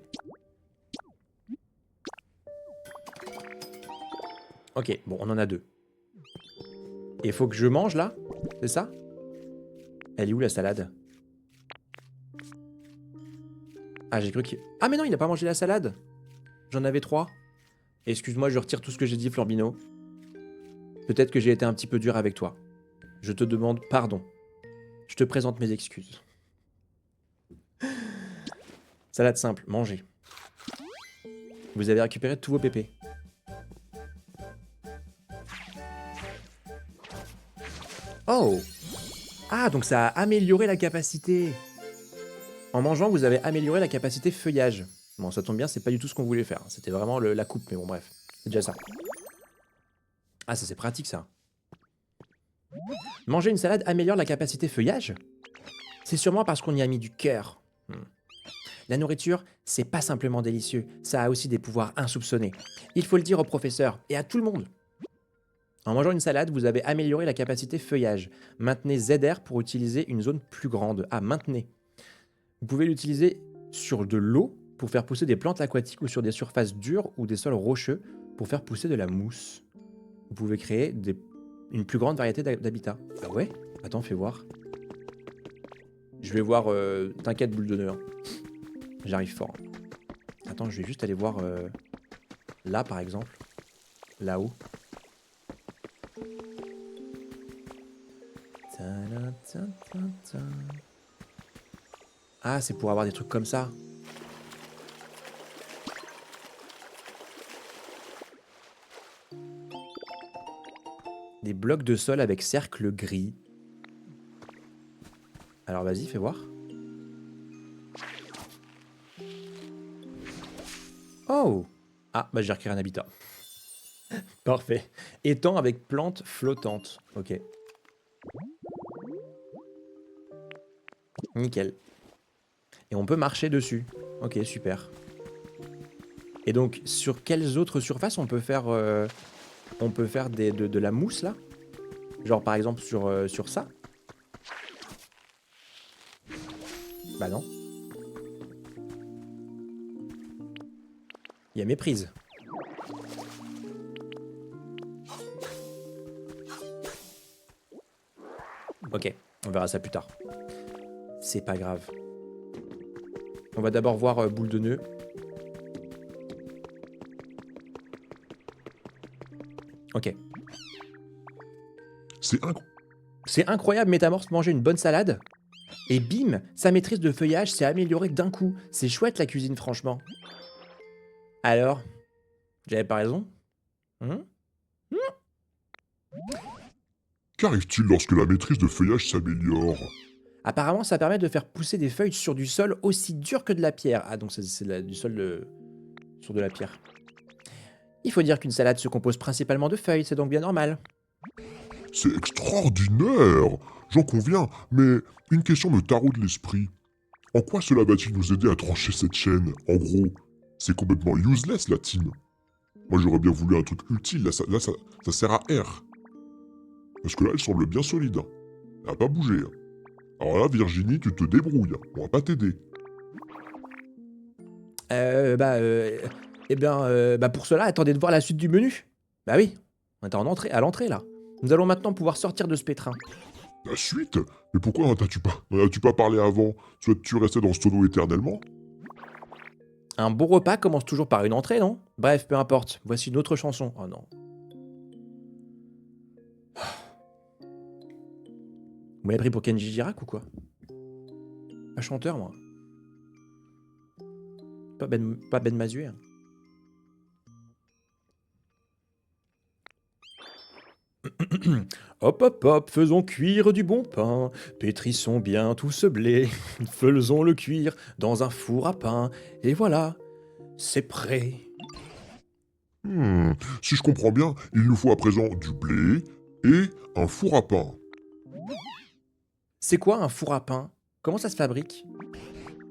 Ok, bon, on en a 2. Et il faut que je mange, là? C'est ça? Elle est où, la salade? Ah, j'ai cru qu'il... Ah, mais non, il a pas mangé la salade! J'en avais 3. Excuse-moi, je retire tout ce que j'ai dit, Flambino. Peut-être que j'ai été un petit peu dur avec toi. Je te demande pardon. Je te présente mes excuses. Salade simple, mangez. Vous avez récupéré tous vos pépés. Oh! Ah, donc ça a amélioré la capacité. En mangeant, vous avez amélioré la capacité feuillage. Bon, ça tombe bien, c'est pas du tout ce qu'on voulait faire. C'était vraiment la coupe, mais bon, bref. C'est déjà ça. Ah, ça c'est pratique, ça. Manger une salade améliore la capacité feuillage? C'est sûrement parce qu'on y a mis du cœur. La nourriture, c'est pas simplement délicieux, ça a aussi des pouvoirs insoupçonnés. Il faut le dire au professeur et à tout le monde. En mangeant une salade, vous avez amélioré la capacité feuillage. Maintenez ZR pour utiliser une zone plus grande. Ah, maintenez. Vous pouvez l'utiliser sur de l'eau pour faire pousser des plantes aquatiques ou sur des surfaces dures ou des sols rocheux pour faire pousser de la mousse. Vous pouvez créer une plus grande variété d'habitats. Ah ouais? Attends, fais voir. Je vais voir... T'inquiète, boule de nœud. Hein. J'arrive fort. Attends, je vais juste aller voir... là, par exemple. Là-haut. Ah, c'est pour avoir des trucs comme ça. Des blocs de sol avec cercle gris. Alors vas-y, fais voir. Oh! Ah, bah j'ai recréé un habitat. Parfait. Étang avec plantes flottantes. Ok. Nickel. Et on peut marcher dessus. Ok, super. Et donc, sur quelles autres surfaces on peut faire de la mousse, là? Genre, par exemple, sur ça? Bah non. Il y a méprise. Ok, on verra ça plus tard. C'est pas grave. On va d'abord voir boule de nœud. Ok. C'est incroyable, Métamorphe, manger une bonne salade. Et bim, sa maîtrise de feuillage s'est améliorée d'un coup. C'est chouette la cuisine, franchement. Alors, j'avais pas raison? Qu'arrive-t-il lorsque la maîtrise de feuillage s'améliore? Apparemment, ça permet de faire pousser des feuilles sur du sol aussi dur que de la pierre. Ah, donc c'est du sol sur de la pierre. Il faut dire qu'une salade se compose principalement de feuilles, c'est donc bien normal. C'est extraordinaire! J'en conviens, mais une question me taraude l'esprit. En quoi cela va-t-il nous aider à trancher cette chaîne? En gros, c'est complètement useless la team. Moi j'aurais bien voulu un truc utile, là ça sert à R. Parce que là elle semble bien solide. Hein. Elle a pas bougé. Hein. Alors là Virginie, tu te débrouilles, hein. On va pas t'aider. Pour cela, attendez de voir la suite du menu. Bah oui, on est à l'entrée là. Nous allons maintenant pouvoir sortir de ce pétrin. La suite? Mais pourquoi n'en as-tu pas parlé avant? Souhaites-tu rester dans ce tonneau éternellement? Un bon repas commence toujours par une entrée, non? Bref, peu importe. Voici une autre chanson. Oh non. Vous m'avez pris pour Kenji Girac ou quoi? Pas chanteur, moi. Pas Ben Mazué. Hein. Hop, hop, hop, faisons cuire du bon pain, pétrissons bien tout ce blé, faisons-le cuire dans un four à pain, et voilà, c'est prêt. Si je comprends bien, il nous faut à présent du blé et un four à pain. C'est quoi un four à pain? Comment ça se fabrique?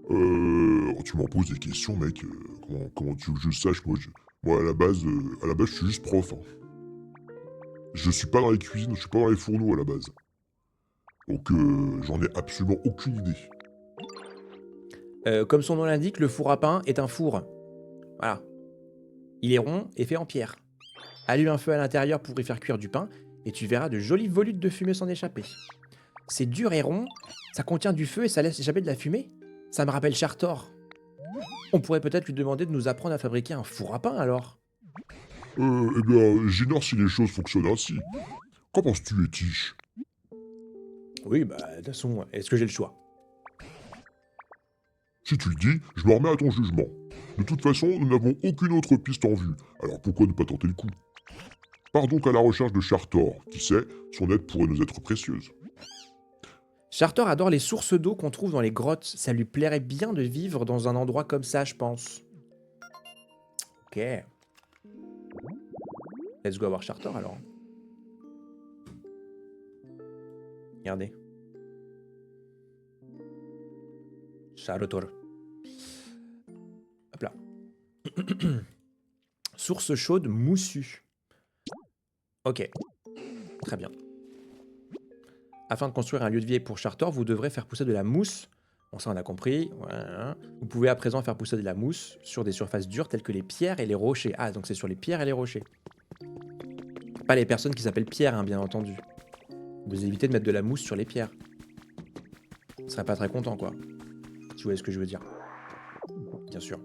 Tu m'en poses des questions, mec. Comment tu veux que je sache, moi, à la base, je suis juste prof. Hein. Je suis pas dans les cuisines, je suis pas dans les fourneaux à la base. Donc, j'en ai absolument aucune idée. Comme son nom l'indique, le four à pain est un four. Voilà. Il est rond et fait en pierre. Allume un feu à l'intérieur pour y faire cuire du pain, et tu verras de jolies volutes de fumée s'en échapper. C'est dur et rond, ça contient du feu et ça laisse échapper de la fumée. Ça me rappelle Chartor. On pourrait peut-être lui demander de nous apprendre à fabriquer un four à pain alors. Eh bien, j'ignore si les choses fonctionnent ainsi. Qu'en penses-tu, Etiche? Oui, bah, de toute façon, est-ce que j'ai le choix? Si tu le dis, je me remets à ton jugement. De toute façon, nous n'avons aucune autre piste en vue, alors pourquoi ne pas tenter le coup? Pars donc à la recherche de Chartor, qui sait, son aide pourrait nous être précieuse. Chartor adore les sources d'eau qu'on trouve dans les grottes. Ça lui plairait bien de vivre dans un endroit comme ça, je pense. Ok. Let's go voir Chartor alors. Regardez. Chartor. Hop là. Source chaude moussue. Ok. Très bien. Afin de construire un lieu de vie pour Chartor, vous devrez faire pousser de la mousse. Bon, ça on a compris. Voilà. Vous pouvez à présent faire pousser de la mousse sur des surfaces dures telles que les pierres et les rochers. Ah, donc c'est sur les pierres et les rochers. Pas les personnes qui s'appellent Pierre, hein, bien entendu. Vous évitez de mettre de la mousse sur les pierres. Je serais pas très content, quoi. Tu vois ce que je veux dire. Bien sûr.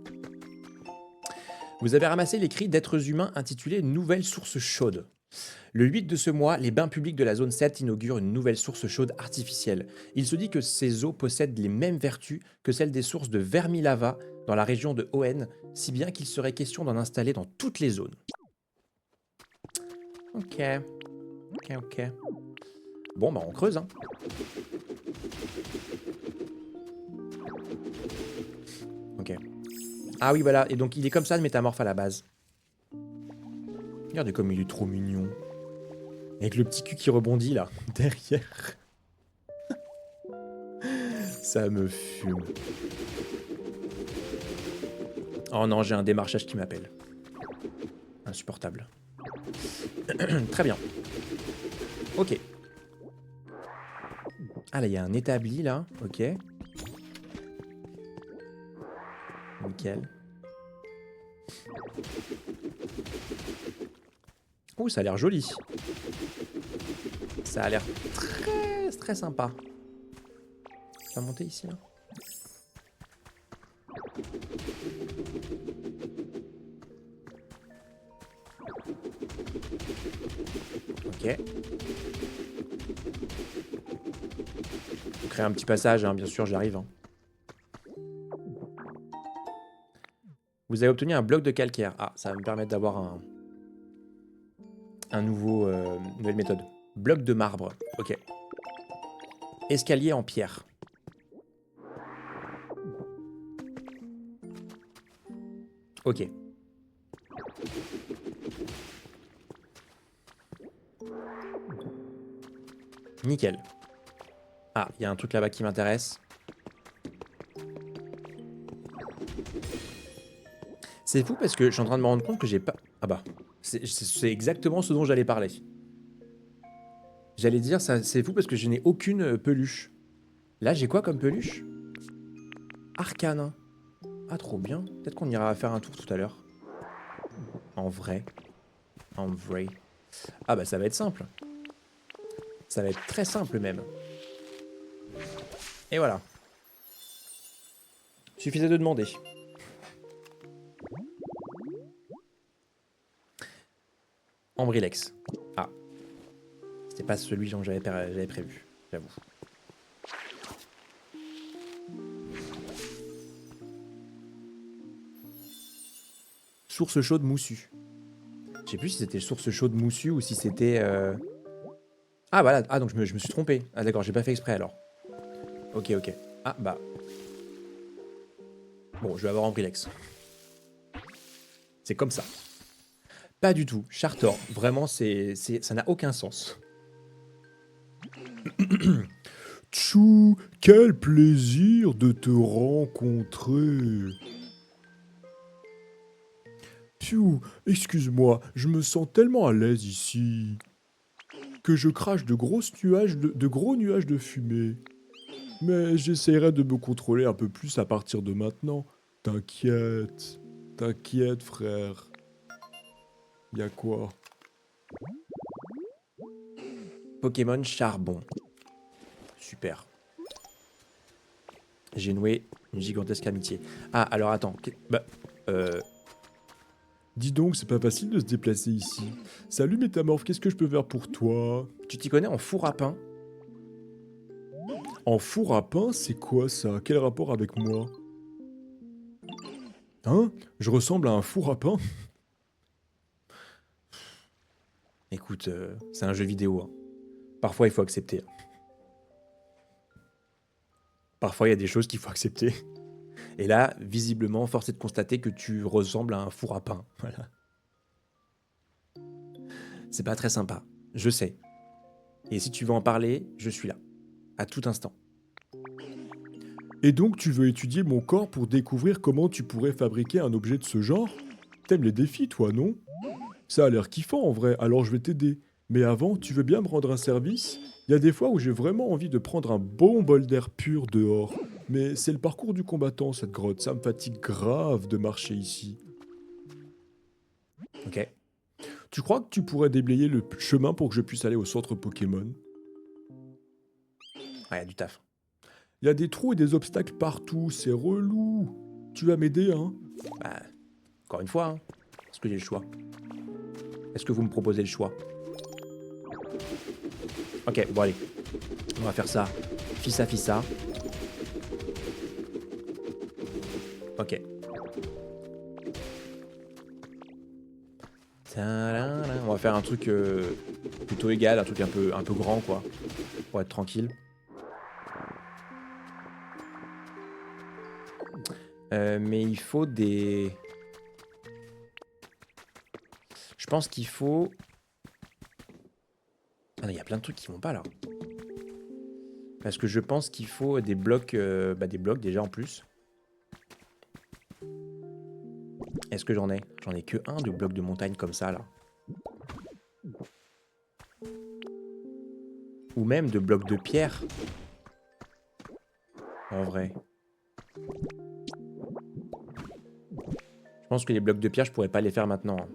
Vous avez ramassé les cris d'êtres humains intitulés Nouvelle source chaude. Le 8 de ce mois, les bains publics de la zone 7 inaugurent une nouvelle source chaude artificielle. Il se dit que ces eaux possèdent les mêmes vertus que celles des sources de Vermilava dans la région de Hoenn, si bien qu'il serait question d'en installer dans toutes les zones. Ok. Ok. Bon, bah on creuse, hein. Ok. Ah oui, voilà. Et donc il est comme ça, le métamorphe à la base. Regardez comme il est trop mignon. Avec le petit cul qui rebondit là, derrière. Ça me fume. Oh non, j'ai un démarchage qui m'appelle. Insupportable. Très bien. Ok. Ah là, il y a un établi là. Ok. Nickel. Oh, ça a l'air joli. Ça a l'air très sympa. On va monter ici là. Ok. Faut créer un petit passage, hein, bien sûr, j'arrive. Hein. Vous avez obtenu un bloc de calcaire. Ah, ça va me permettre d'avoir un nouveau, nouvelle méthode. Bloc de marbre. Ok. Escalier en pierre. Ok. Nickel. Ah, il y a un truc là-bas qui m'intéresse. C'est fou parce que je suis en train de me rendre compte que j'ai pas... Ah bah, c'est exactement ce dont j'allais parler. J'allais dire, c'est fou parce que je n'ai aucune peluche. Là, j'ai quoi comme peluche? Arcane. Ah, trop bien. Peut-être qu'on ira faire un tour tout à l'heure. En vrai. En vrai. Ah bah, ça va être simple. Ça va être très simple même. Et voilà. Suffisait de demander. Ambrilex. Ah. C'était pas celui dont j'avais prévu, j'avoue. Source chaude moussue. Je sais plus si c'était source chaude moussue ou si c'était... Ah voilà, ah donc je me suis trompé. Ah d'accord, j'ai pas fait exprès alors. Ok, ok. Ah bah... Bon, je vais avoir un Brilex. C'est comme ça. Pas du tout. Chartor, vraiment, ça n'a aucun sens. Tchou, quel plaisir de te rencontrer. Piou, excuse-moi, je me sens tellement à l'aise ici que je crache de gros nuages de fumée. Mais j'essaierai de me contrôler un peu plus à partir de maintenant. T'inquiète, t'inquiète frère. Y'a quoi? Pokémon charbon. Super. J'ai noué une gigantesque amitié. Ah, alors attends. Dis donc, c'est pas facile de se déplacer ici. Salut Métamorphe, qu'est-ce que je peux faire pour toi? Tu t'y connais en four à pain? En four à pain, c'est quoi ça? Quel rapport avec moi? Hein? Je ressemble à un four à pain? Écoute, c'est un jeu vidéo. Hein. Parfois, il faut accepter. Parfois, il y a des choses qu'il faut accepter. Et là, visiblement, force est de constater que tu ressembles à un four à pain. Voilà. C'est pas très sympa. Je sais. Et si tu veux en parler, je suis là. À tout instant. Et donc tu veux étudier mon corps pour découvrir comment tu pourrais fabriquer un objet de ce genre? T'aimes les défis, toi, non? Ça a l'air kiffant en vrai, alors je vais t'aider. Mais avant, tu veux bien me rendre un service? Il y a des fois où j'ai vraiment envie de prendre un bon bol d'air pur dehors. Mais c'est le parcours du combattant, cette grotte. Ça me fatigue grave de marcher ici. Ok. Tu crois que tu pourrais déblayer le chemin pour que je puisse aller au centre Pokémon? Ouais, y a du taf. Il y a des trous et des obstacles partout, c'est relou. Tu vas m'aider, hein? Bah, encore une fois, hein. Est-ce que j'ai le choix? Est-ce que vous me proposez le choix? Ok, bon allez. On va faire ça. Fissa, fissa. Ok. On va faire un truc plutôt égal, un truc un peu grand, quoi. Pour être tranquille. Mais il faut des... Je pense qu'il faut... Ah non, il y a plein de trucs qui vont pas, là. Parce que je pense qu'il faut des blocs... des blocs, déjà, en plus. Est-ce que j'en ai? J'en ai que un de blocs de montagne comme ça, là. Ou même de blocs de pierre. En vrai. Je pense que les blocs de pierre, je pourrais pas les faire maintenant. Hein.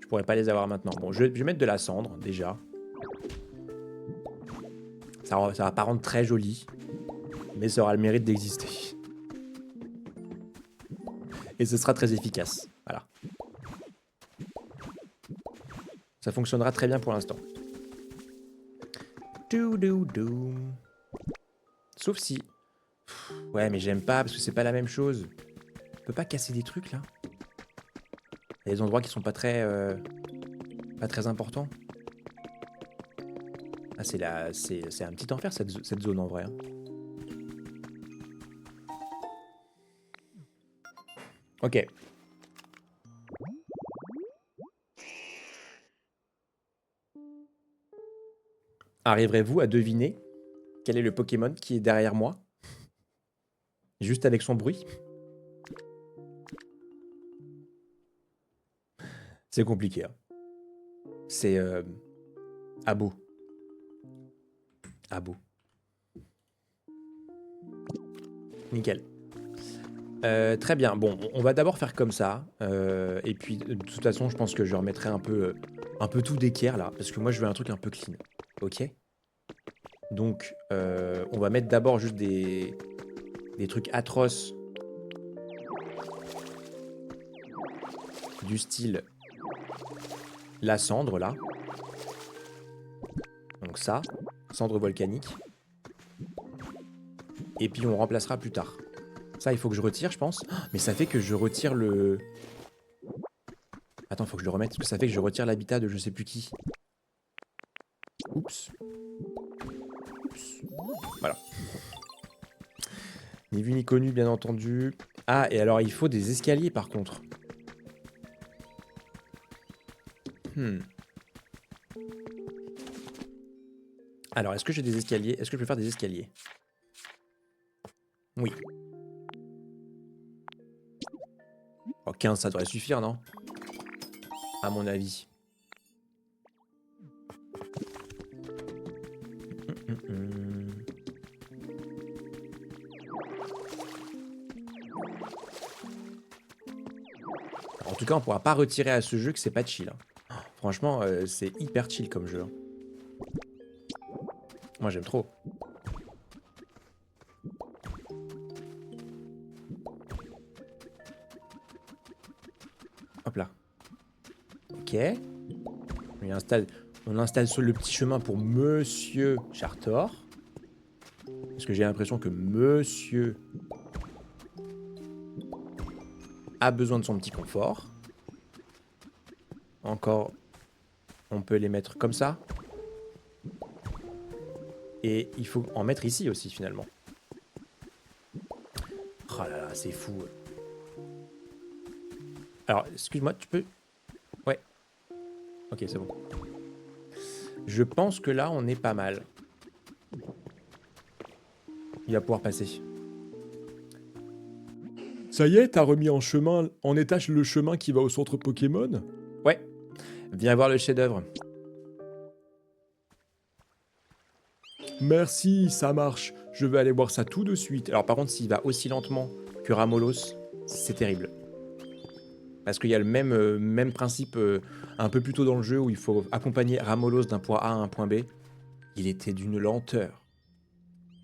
Je pourrais pas les avoir maintenant. Bon, je vais mettre de la cendre, déjà. Ça va pas rendre très joli. Mais ça aura le mérite d'exister. Et ce sera très efficace. Voilà. Ça fonctionnera très bien pour l'instant. Sauf si... Ouais, mais j'aime pas parce que c'est pas la même chose. On peut pas casser des trucs là. Il y a des endroits qui sont pas très importants. Ah, c'est un petit enfer cette zone en vrai. Hein. Ok. Arriverez-vous à deviner quel est le Pokémon qui est derrière moi? Juste avec son bruit? C'est compliqué. Hein. C'est Abo. Abo. Nickel. Très bien. Bon, on va d'abord faire comme ça. Et puis, de toute façon, je pense que je remettrai un peu tout d'équerre là. Parce que moi, je veux un truc un peu clean. Ok? Donc, on va mettre d'abord juste des trucs atroces. Du style la cendre là. Donc ça, cendre volcanique. Et puis on remplacera plus tard. Ça, il faut que je retire, je pense. Mais ça fait que je retire le Attends, faut que je le remette, parce que ça fait que je retire l'habitat de je sais plus qui. Oups. Oups. Voilà. Ni vu ni connu, bien entendu. Ah, et alors il faut des escaliers par contre. Alors, est-ce que j'ai des escaliers? Est-ce que je peux faire des escaliers? Oui. Oh, 15, ça devrait suffire, non? À mon avis. En tout cas, on pourra pas retirer à ce jeu que c'est pas chill, hein. Franchement, c'est hyper chill comme jeu, hein. Moi, j'aime trop. Hop là. Ok. On installe sur le petit chemin pour Monsieur Chartor. Parce que j'ai l'impression que Monsieur a besoin de son petit confort. Encore, on peut les mettre comme ça. Et il faut en mettre ici aussi, finalement. Oh là là, c'est fou. Alors, excuse-moi, tu peux... Ouais. Ok, c'est bon. Je pense que là, on est pas mal. Il va pouvoir passer. Ça y est, t'as remis en étage le chemin qui va au centre Pokémon? Ouais. Viens voir le chef-d'œuvre. Merci, ça marche. Je vais aller voir ça tout de suite. Alors par contre, s'il va aussi lentement que Ramolos, c'est terrible. Parce qu'il y a le même principe un peu plus tôt dans le jeu où il faut accompagner Ramolos d'un point A à un point B. Il était d'une lenteur.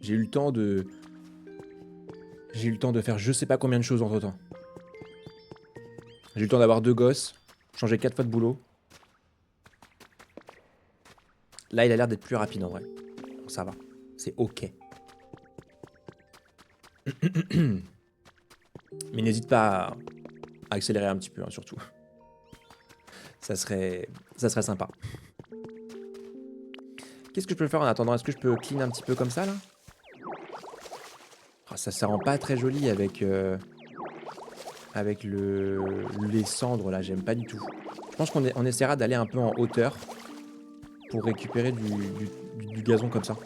J'ai eu le temps de faire je sais pas combien de choses entre temps. J'ai eu le temps d'avoir 2 gosses, changer 4 fois de boulot. Là, il a l'air d'être plus rapide en vrai. Donc ça va, c'est ok. Mais n'hésite pas à accélérer un petit peu, hein, surtout. Ça serait sympa. Qu'est-ce que je peux faire en attendant? Est-ce que je peux clean un petit peu comme ça, là? Oh, ça rend pas très joli avec les cendres, là. J'aime pas du tout. Je pense qu'on essaiera d'aller un peu en hauteur pour récupérer du gazon comme ça.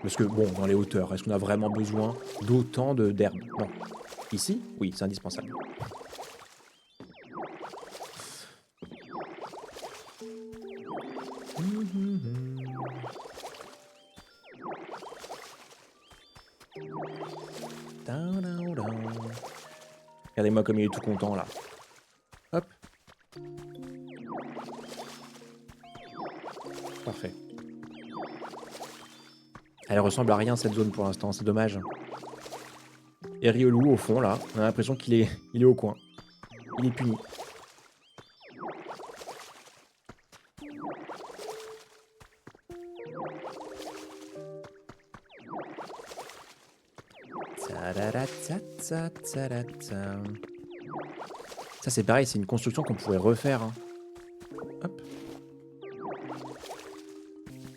Parce que, bon, dans les hauteurs, est-ce qu'on a vraiment besoin d'autant d'herbe? Non. Ici? Oui, c'est indispensable. Regardez-moi comme il est tout content, là. Hop. Parfait. Elle ressemble à rien, cette zone, pour l'instant. C'est dommage. Et Riolu, au fond, là, on a l'impression qu'il est au coin. Il est puni. Ça, c'est pareil, c'est une construction qu'on pourrait refaire, hein. Hop.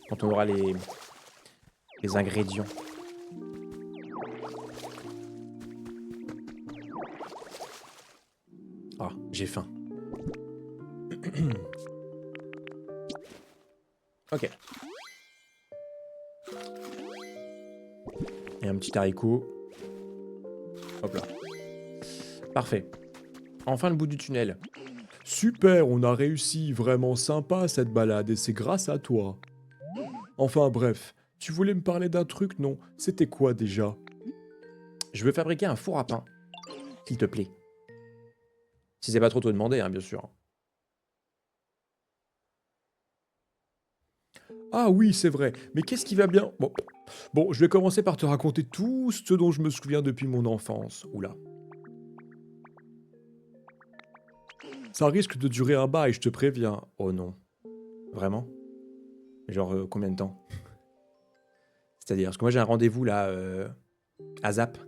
Quand on aura les ingrédients. Ah, j'ai faim. Ok. Et un petit haricot. Hop là. Parfait. Enfin le bout du tunnel. Super, on a réussi, vraiment sympa cette balade et c'est grâce à toi. Enfin bref, tu voulais me parler d'un truc, non? C'était quoi déjà? Je veux fabriquer un four à pain. S'il te plaît. Si c'est pas trop te demander, hein, bien sûr. Ah oui, c'est vrai, mais qu'est-ce qui va bien? Bon, je vais commencer par te raconter tout ce dont je me souviens depuis mon enfance. Oula. Ça risque de durer un bail, je te préviens. Oh non. Vraiment? Genre combien de temps? C'est-à-dire, parce que moi j'ai un rendez-vous là à Zap.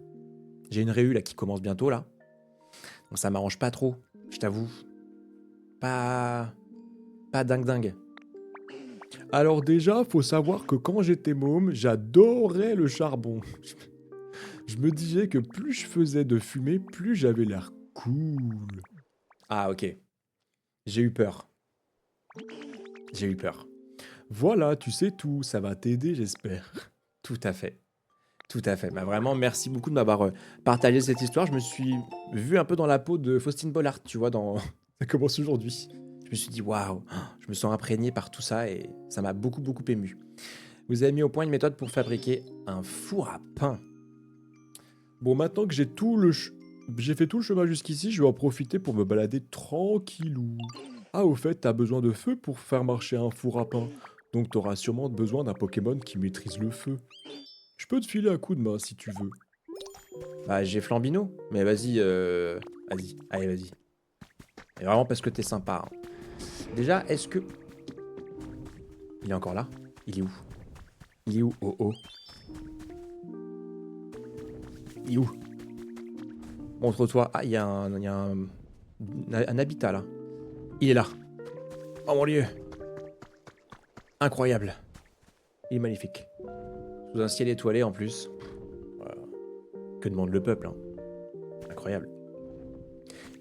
J'ai une réu là qui commence bientôt là. Donc ça m'arrange pas trop, je t'avoue. Pas... Pas dingue. Alors déjà, faut savoir que quand j'étais môme, j'adorais le charbon. Je me disais que plus je faisais de fumée, plus j'avais l'air cool. Ah, ok. J'ai eu peur. J'ai eu peur. Voilà, tu sais tout, ça va t'aider, j'espère. Tout à fait. Tout à fait. Bah, vraiment, merci beaucoup de m'avoir partagé cette histoire. Je me suis vu un peu dans la peau de Faustine Bollard, tu vois, dans... Ça commence aujourd'hui. Je me suis dit, waouh, je me sens imprégné par tout ça et ça m'a beaucoup, beaucoup ému. Vous avez mis au point une méthode pour fabriquer un four à pain. Bon, maintenant que j'ai fait tout le chemin jusqu'ici, je vais en profiter pour me balader tranquillou. Ah, au fait, t'as besoin de feu pour faire marcher un four à pain. Donc t'auras sûrement besoin d'un Pokémon qui maîtrise le feu. Je peux te filer un coup de main si tu veux. Bah, j'ai Flambino, mais vas-y, vas-y, allez, vas-y. Et vraiment parce que t'es sympa. Hein. Déjà, est-ce que... Il est encore là? Il est où? Il est où? Oh oh. Il est où? Montre-toi. Ah, il y a un habitat là. Il est là. Oh mon dieu. Incroyable. Il est magnifique. Sous un ciel étoilé en plus. Voilà. Que demande le peuple, hein. Incroyable.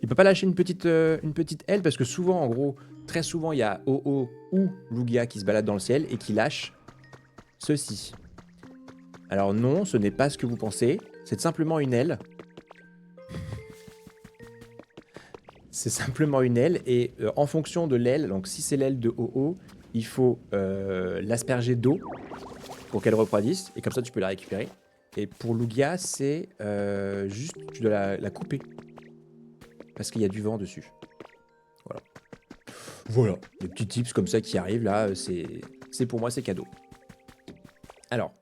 Il peut pas lâcher une petite aile parce que souvent, en gros, très souvent, il y a Oh-Oh ou Lugia qui se balade dans le ciel et qui lâche ceci. Alors non, ce n'est pas ce que vous pensez. C'est simplement une aile. C'est simplement une aile et en fonction de l'aile, donc si c'est l'aile de Oh-Oh, il faut l'asperger d'eau pour qu'elle refroidisse et comme ça tu peux la récupérer. Et pour Lugia, c'est juste, tu dois la couper. Parce qu'il y a du vent dessus. Voilà. Voilà. Des petits tips comme ça qui arrivent là, c'est pour moi, c'est cadeau. Alors,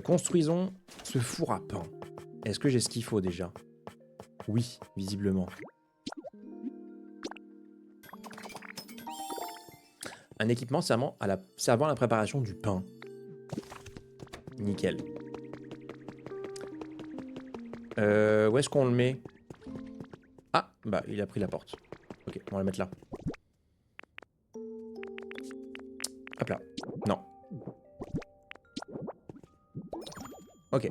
construisons ce four à pain. Est-ce que j'ai ce qu'il faut déjà? Oui, visiblement. Un équipement servant à la préparation du pain. Nickel. Où est-ce qu'on le met? Ah, bah il a pris la porte. Ok, on va la mettre là. Hop là. Non. Ok.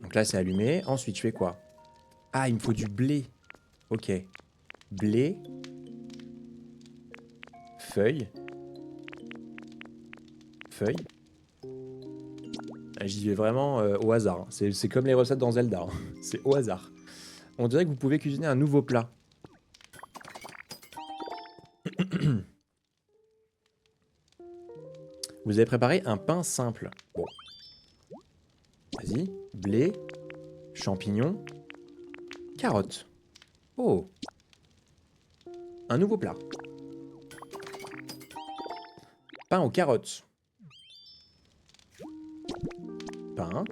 Donc là c'est allumé. Ensuite je fais quoi? Ah, il me faut du blé. Ok. Blé. Feuille. Feuille. J'y vais vraiment au hasard. Hein. C'est comme les recettes dans Zelda. Hein. C'est au hasard. On dirait que vous pouvez cuisiner un nouveau plat. Vous avez préparé un pain simple. Bon. Vas-y. Blé. Champignons. Carottes. Oh. Un nouveau plat. Pain aux carottes. Pain.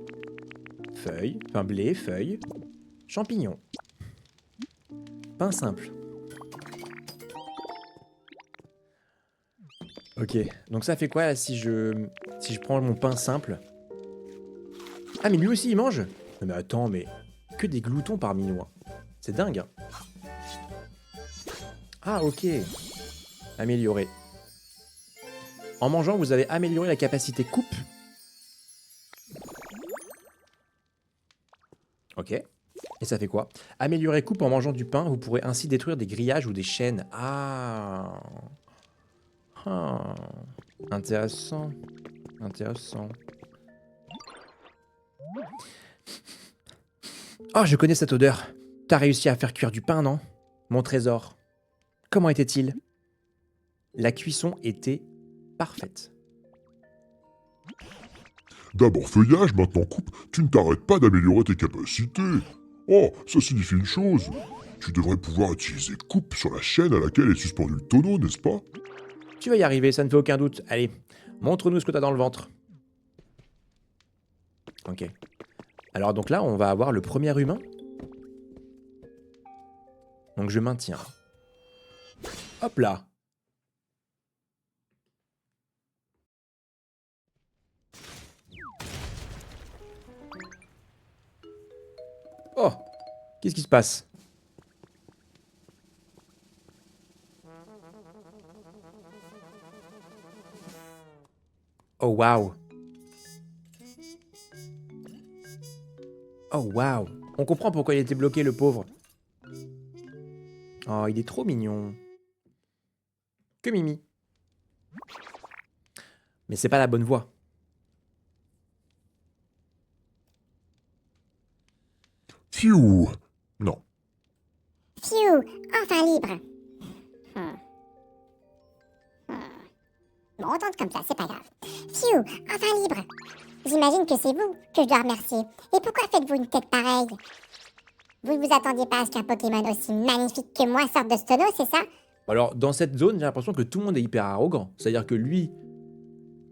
Feuille. Pain blé, feuille. Champignons. Pain simple. Ok, donc ça fait quoi là, si je prends mon pain simple? Ah mais lui aussi il mange? Non, mais attends, mais que des gloutons parmi nous. Hein. C'est dingue. Hein. Ah ok. Amélioré. En mangeant, vous avez amélioré la capacité coupe. Ok. Et ça fait quoi? Améliorer coupe en mangeant du pain, vous pourrez ainsi détruire des grillages ou des chaînes. Ah. Ah. Intéressant. Intéressant. Oh, je connais cette odeur. T'as réussi à faire cuire du pain, non? Mon trésor. Comment était-il? La cuisson était parfaite. D'abord feuillage, maintenant coupe, tu ne t'arrêtes pas d'améliorer tes capacités. Oh, ça signifie une chose. Tu devrais pouvoir utiliser coupe sur la chaîne à laquelle est suspendu le tonneau, n'est-ce pas? Tu vas y arriver, ça ne fait aucun doute. Allez, montre-nous ce que t'as dans le ventre. Ok. Alors donc là, on va avoir le premier humain. Donc je maintiens. Hop là. Oh, qu'est-ce qui se passe? Oh waouh. Oh waouh. On comprend pourquoi il était bloqué, le pauvre. Oh, il est trop mignon. Que Mimi. Mais c'est pas la bonne voie. Pfiou. Non. Phew, enfin libre. Hmm. Bon, on tente comme ça, c'est pas grave. Phew, enfin libre. J'imagine que c'est vous que je dois remercier. Et pourquoi faites-vous une tête pareille? Vous ne vous attendiez pas à ce qu'un Pokémon aussi magnifique que moi sorte de ce tonneau, c'est ça? Alors, dans cette zone, j'ai l'impression que tout le monde est hyper arrogant. C'est-à-dire que lui,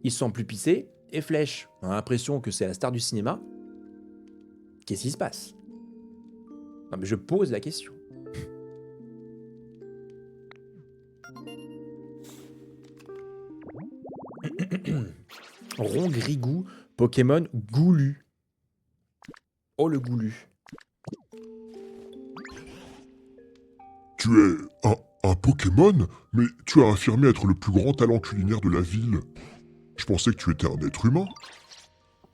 il se sent plus pissé, et Flèche, on a l'impression que c'est la star du cinéma. Qu'est-ce qui se passe? Non, mais je pose la question. Rongrigou, Pokémon Goulu. Oh, le Goulu. Tu es un Pokémon, mais tu as affirmé être le plus grand talent culinaire de la ville. Je pensais que tu étais un être humain.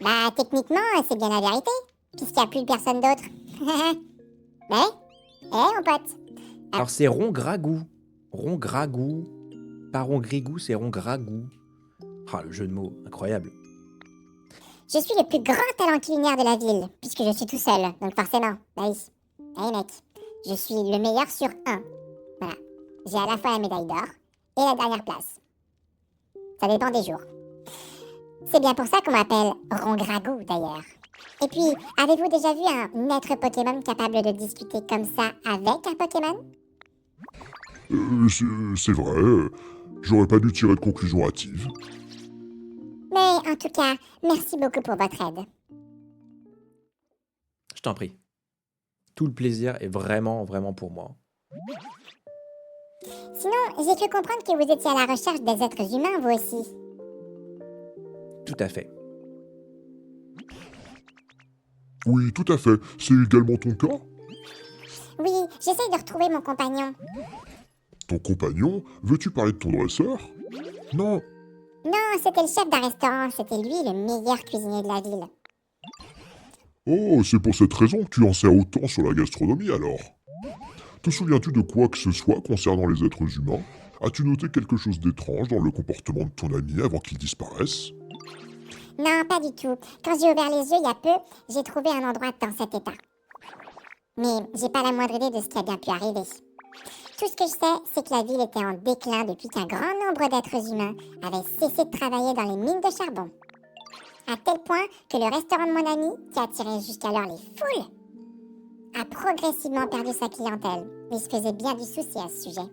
Bah, techniquement, c'est bien la vérité, puisqu'il n'y a plus personne d'autre. Mais, mon pote. Alors, c'est Rongragou. Rongragou. Pas Rongrigou, c'est Rongragou. Ah, le jeu de mots, incroyable. Je suis le plus grand talent culinaire de la ville, puisque je suis tout seul, donc forcément, bah oui. Hey mec, je suis le meilleur sur un. Voilà. J'ai à la fois la médaille d'or et la dernière place. Ça dépend des jours. C'est bien pour ça qu'on m'appelle Rongragou d'ailleurs. Et puis, avez-vous déjà vu un être Pokémon capable de discuter comme ça avec un Pokémon? C'est vrai, j'aurais pas dû tirer de conclusion hâtive. Mais en tout cas, merci beaucoup pour votre aide. Je t'en prie. Tout le plaisir est vraiment, vraiment pour moi. Sinon, j'ai cru comprendre que vous étiez à la recherche des êtres humains, vous aussi. Tout à fait. Oui, tout à fait. C'est également ton cas? Oui, j'essaye de retrouver mon compagnon. Ton compagnon? Veux-tu parler de ton dresseur? Non. Non, c'était le chef d'un restaurant, c'était lui le meilleur cuisinier de la ville. Oh, c'est pour cette raison que tu en sais autant sur la gastronomie alors. Te souviens-tu de quoi que ce soit concernant les êtres humains? As-tu noté quelque chose d'étrange dans le comportement de ton ami avant qu'il disparaisse? Non, pas du tout. Quand j'ai ouvert les yeux il y a peu, j'ai trouvé un endroit dans cet état. Mais j'ai pas la moindre idée de ce qui a bien pu arriver. Tout ce que je sais, c'est que la ville était en déclin depuis qu'un grand nombre d'êtres humains avaient cessé de travailler dans les mines de charbon. À tel point que le restaurant de mon ami, qui attirait jusqu'alors les foules, a progressivement perdu sa clientèle. Il se faisait bien du souci à ce sujet.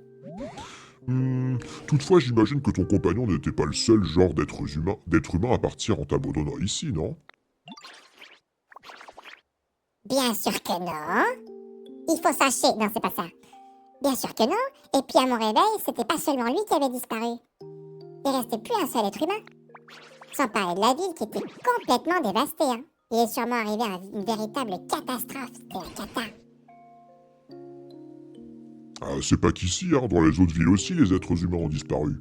Toutefois, j'imagine que ton compagnon n'était pas le seul genre d'être humain à partir en t'abandonnant ici, non? Bien sûr que non. Il faut sachez... Non, c'est pas ça. Bien sûr que non. Et puis à mon réveil, c'était pas seulement lui qui avait disparu. Il restait plus un seul être humain. Sans parler de la ville qui était complètement dévastée. Hein. Il est sûrement arrivé à une véritable catastrophe. C'était la cata. Ah, c'est pas qu'ici, hein, dans les autres villes aussi, les êtres humains ont disparu.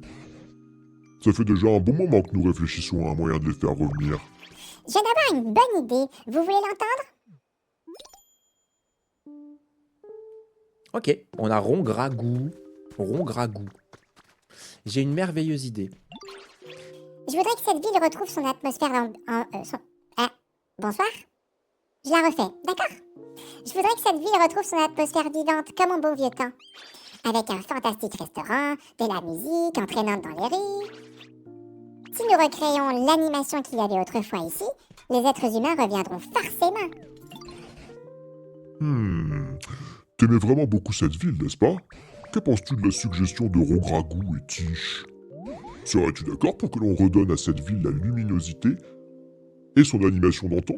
Ça fait déjà un bon moment que nous réfléchissons à un moyen de les faire revenir. Je viens d'avoir une bonne idée. Vous voulez l'entendre? Ok, on a Rongragou. Rongragou. J'ai une merveilleuse idée. Je voudrais que cette ville retrouve son atmosphère bonsoir? Je la refais, d'accord? Je voudrais que cette ville retrouve son atmosphère vivante comme au beau vieux temps. Avec un fantastique restaurant, de la musique entraînante dans les rues. Si nous recréons l'animation qu'il y avait autrefois ici, les êtres humains reviendront forcément. T'aimais vraiment beaucoup cette ville, n'est-ce pas? Que penses-tu de la suggestion de Rongragou et Tiche? Serais-tu d'accord pour que l'on redonne à cette ville la luminosité et son animation d'antan?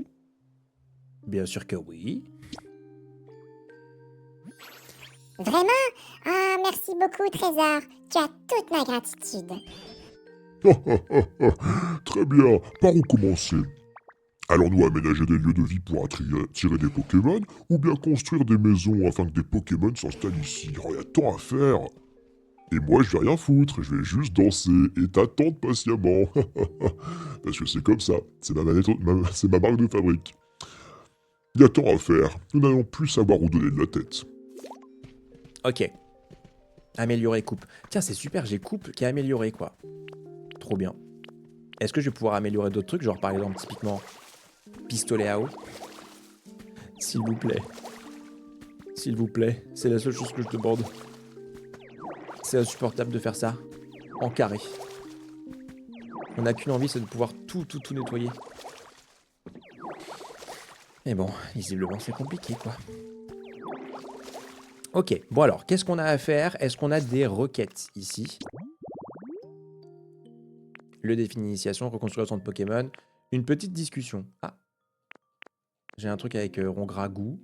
Bien sûr que oui. Vraiment? Ah, merci beaucoup, Trésor. Tu as toute ma gratitude. Très bien, par où commencer? Allons-nous aménager des lieux de vie pour attirer des Pokémon, ou bien construire des maisons afin que des Pokémon s'installent ici? Oh, y a tant à faire! Et moi, je vais rien foutre, je vais juste danser et t'attendre patiemment. Parce que c'est comme ça, c'est c'est ma marque de fabrique. Il y a tant à faire, nous n'allons plus savoir où donner de la tête. Ok. Améliorer coupe. Tiens, c'est super, j'ai coupe qui est améliorée, quoi. Trop bien. Est-ce que je vais pouvoir améliorer d'autres trucs, genre par exemple, typiquement, pistolet à eau? S'il vous plaît. S'il vous plaît, c'est la seule chose que je demande. C'est insupportable de faire ça. En carré. On n'a qu'une envie, c'est de pouvoir tout nettoyer. Mais bon, visiblement c'est compliqué, quoi. Ok, bon alors, qu'est-ce qu'on a à faire? Est-ce qu'on a des requêtes ici? Le défi d'initiation, reconstruire le centre Pokémon. Une petite discussion. Ah. J'ai un truc avec Rongragou.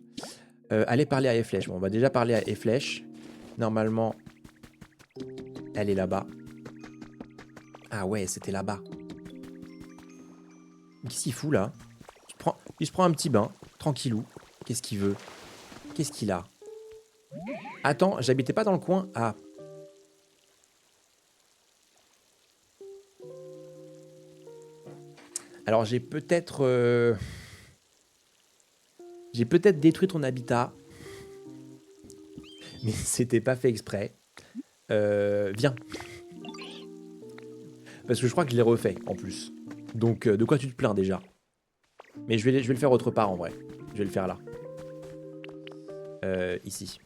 Allez parler à Efflèche. Bon, on va déjà parler à Efflèche. Normalement, elle est là-bas. Ah ouais, c'était là-bas. Qu'est-ce qu'il fout là? Il se prend un petit bain, tranquillou. Qu'est-ce qu'il veut? Qu'est-ce qu'il a? Attends, j'habitais pas dans le coin. Ah. Alors j'ai peut-être détruit ton habitat. Mais c'était pas fait exprès. Viens. Parce que je crois que je l'ai refait en plus. Donc de quoi tu te plains déjà? Mais je vais le faire autre part en vrai. Je vais le faire là. Ici.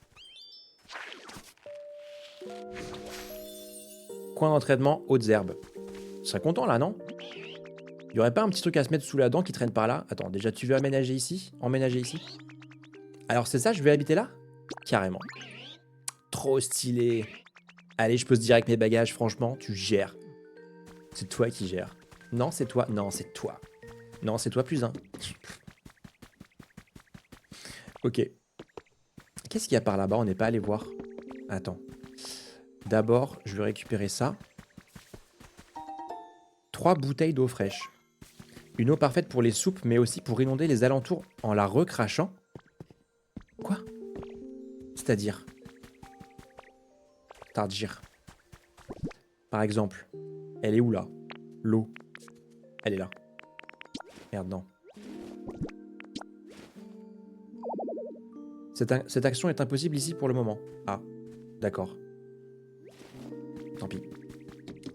Coin d'entraînement, hautes herbes. Tu serais content là, non? Il y aurait pas un petit truc à se mettre sous la dent qui traîne par là? Attends, déjà tu veux aménager ici? Emménager ici? Alors c'est ça, je vais habiter là? Carrément. Trop stylé. Allez, je pose direct mes bagages, franchement, tu gères. C'est toi qui gères. Non, c'est toi. Non, c'est toi. Non, c'est toi plus un. Ok. Qu'est-ce qu'il y a par là-bas? On n'est pas allé voir. Attends. D'abord, je vais récupérer ça. 3 bouteilles d'eau fraîche. Une eau parfaite pour les soupes, mais aussi pour inonder les alentours en la recrachant. Quoi? C'est-à-dire? Tardir. Par exemple. Elle est où là? L'eau. Elle est là. Merde, non. Cette action est impossible ici pour le moment. Ah, d'accord. Tant pis.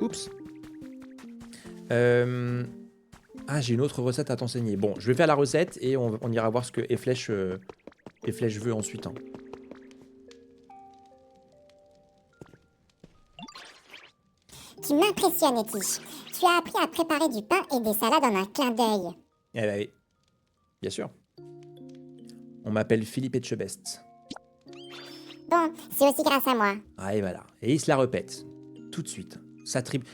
Oups. Ah, j'ai une autre recette à t'enseigner. Bon, je vais faire la recette et on ira voir ce que Efflèche veut ensuite. Hein. Tu m'impressionnes, Eti. Tu as appris à préparer du pain et des salades en un clin d'œil. Eh ben oui. Bien sûr. On m'appelle Philippe Etchebest. Bon, c'est aussi grâce à moi. Ah, et voilà. Et il se la répète. Tout de suite. Ça tripe.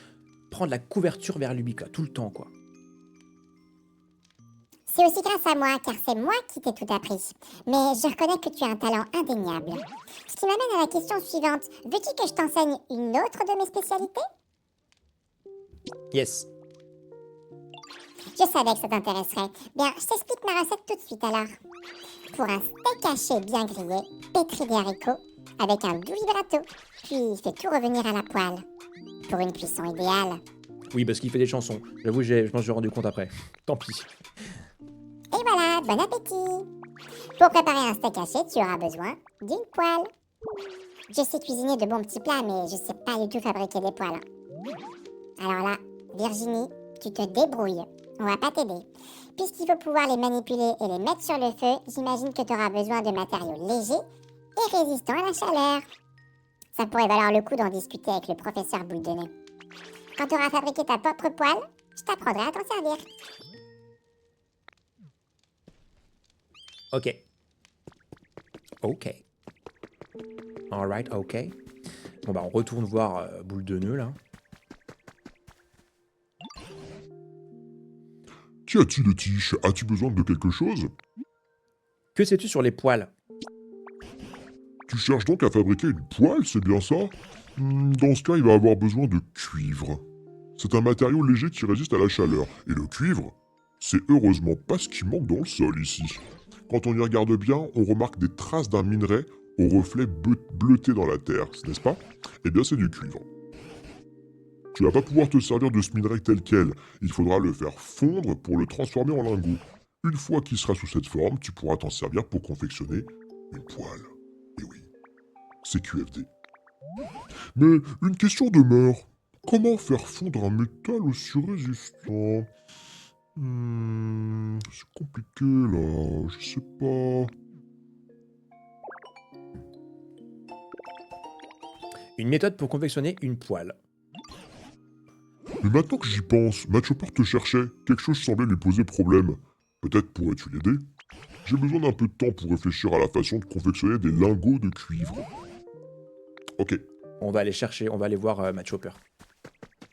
Prendre la couverture vers lui, quoi. Tout le temps, quoi. C'est aussi grâce à moi, car c'est moi qui t'ai tout appris. Mais je reconnais que tu as un talent indéniable. Ce qui m'amène à la question suivante. Veux-tu que je t'enseigne une autre de mes spécialités? Yes. Je savais que ça t'intéresserait. Bien, je t'explique ma recette tout de suite alors. Pour un steak haché bien grillé, pétri des haricots, avec un doux vibrato, puis fais tout revenir à la poêle. Pour une cuisson idéale. Oui, parce qu'il fait des chansons. J'avoue, je m'en suis rendu compte après. Tant pis. Et voilà, bon appétit! Pour préparer un steak haché, tu auras besoin d'une poêle. Je sais cuisiner de bons petits plats, mais je sais pas du tout fabriquer des poêles. Alors là, Virginie, tu te débrouilles. On va pas t'aider. Puisqu'il faut pouvoir les manipuler et les mettre sur le feu, j'imagine que tu auras besoin de matériaux légers et résistants à la chaleur. Ça pourrait valoir le coup d'en discuter avec le professeur Boule de Nez. Quand tu auras fabriqué ta propre poêle, je t'apprendrai à t'en servir. Ok. Ok. Alright, ok. Bon bah on retourne voir Boule de Nez là. Qu'y a-t-il, Etiche? As-tu besoin de quelque chose? Que sais-tu sur les poils? Tu cherches donc à fabriquer une poêle, c'est bien ça? Dans ce cas, il va avoir besoin de cuivre. C'est un matériau léger qui résiste à la chaleur. Et le cuivre, c'est heureusement pas ce qui manque dans le sol ici. Quand on y regarde bien, on remarque des traces d'un minerai au reflet bleuté dans la terre, n'est-ce pas? Eh bien, c'est du cuivre. Tu vas pas pouvoir te servir de ce minerai tel quel. Il faudra le faire fondre pour le transformer en lingot. Une fois qu'il sera sous cette forme, tu pourras t'en servir pour confectionner une poêle. Et oui, c'est QFD. Mais une question demeure. Comment faire fondre un métal aussi résistant? C'est compliqué là, je sais pas. Une méthode pour confectionner une poêle. Mais maintenant que j'y pense, Matchopper te cherchait. Quelque chose semblait lui poser problème. Peut-être pourrais-tu l'aider? J'ai besoin d'un peu de temps pour réfléchir à la façon de confectionner des lingots de cuivre. Ok. On va aller chercher, on va aller voir Matt Chopper.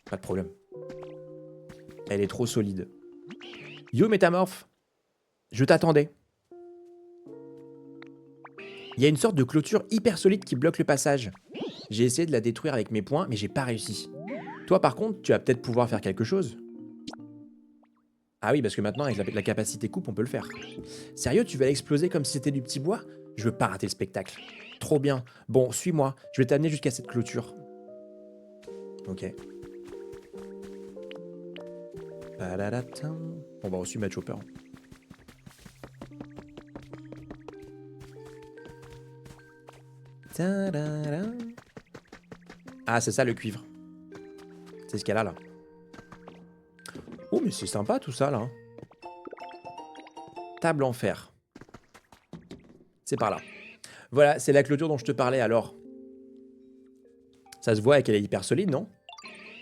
Pas de problème. Elle est trop solide. Yo Métamorphe, je t'attendais. Il y a une sorte de clôture hyper solide qui bloque le passage. J'ai essayé de la détruire avec mes poings, mais j'ai pas réussi. Toi par contre, tu vas peut-être pouvoir faire quelque chose. Ah oui, parce que maintenant avec la capacité coupe, on peut le faire. Sérieux, tu vas l'exploser comme si c'était du petit bois? Je veux pas rater le spectacle. Trop bien. Bon, suis-moi, je vais t'amener jusqu'à cette clôture. Ok. On va aussi mettre Chopper. Ah, c'est ça le cuivre. C'est ce qu'elle a là. Oh, mais c'est sympa tout ça là. Table en fer. C'est par là. Voilà, c'est la clôture dont je te parlais alors. Ça se voit qu'elle est hyper solide, non?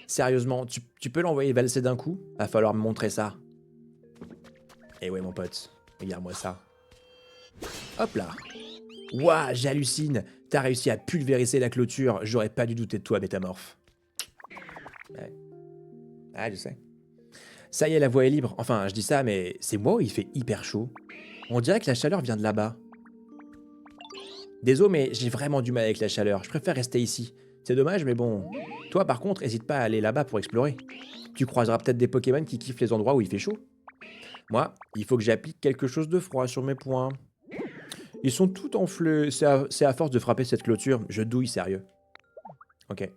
Sérieusement, tu peux l'envoyer valser d'un coup? Va falloir me montrer ça. Eh ouais, mon pote, regarde-moi ça. Hop là. Ouah, j'hallucine. T'as réussi à pulvériser la clôture. J'aurais pas dû douter de toi, Métamorphe. Ouais. Ah, je sais. Ça y est, la voie est libre. Enfin, je dis ça, mais c'est moi ou il fait hyper chaud? On dirait que la chaleur vient de là-bas. Désolé, mais j'ai vraiment du mal avec la chaleur. Je préfère rester ici. C'est dommage, mais bon. Toi, par contre, hésite pas à aller là-bas pour explorer. Tu croiseras peut-être des Pokémon qui kiffent les endroits où il fait chaud. Moi, il faut que j'applique quelque chose de froid sur mes poings. Ils sont tout enflés. C'est à force de frapper cette clôture. Je douille, sérieux. Ok.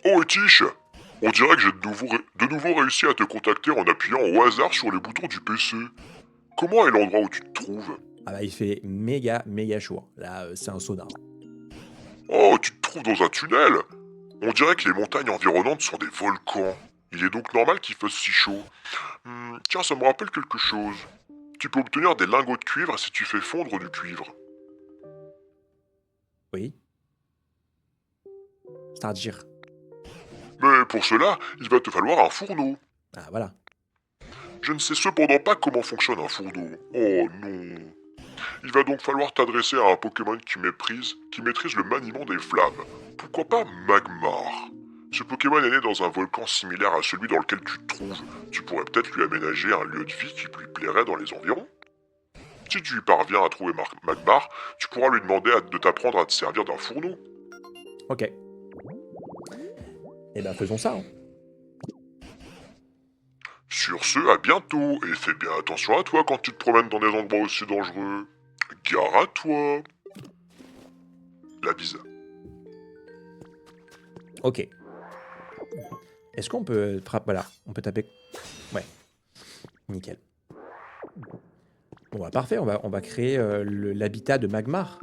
Oh Tish, on dirait que j'ai de nouveau réussi à te contacter en appuyant au hasard sur les boutons du PC. Comment est l'endroit où tu te trouves? Ah bah il fait méga chaud. Là, c'est un sauna. Oh, tu te trouves dans un tunnel? On dirait que les montagnes environnantes sont des volcans. Il est donc normal qu'il fasse si chaud. Tiens, ça me rappelle quelque chose. Tu peux obtenir des lingots de cuivre si tu fais fondre du cuivre. Oui. C'est-à-dire. Mais pour cela, il va te falloir un fourneau. Ah voilà. Je ne sais cependant pas comment fonctionne un fourneau. Oh non. Il va donc falloir t'adresser à un Pokémon qui maîtrise le maniement des flammes. Pourquoi pas Magmar? Ce Pokémon est né dans un volcan similaire à celui dans lequel tu te trouves. Tu pourrais peut-être lui aménager un lieu de vie qui lui plairait dans les environs. Si tu y parviens à trouver Magmar, tu pourras lui demander de t'apprendre à te servir d'un fourneau. Ok. Eh ben faisons ça. Hein. Sur ce, à bientôt, et fais bien attention à toi quand tu te promènes dans des endroits aussi dangereux. Gare à toi. La bise. Ok. Est-ce qu'on peut frapper? Voilà, on peut taper. Ouais. Nickel. Bon bah parfait, on va créer l'habitat de Magmar.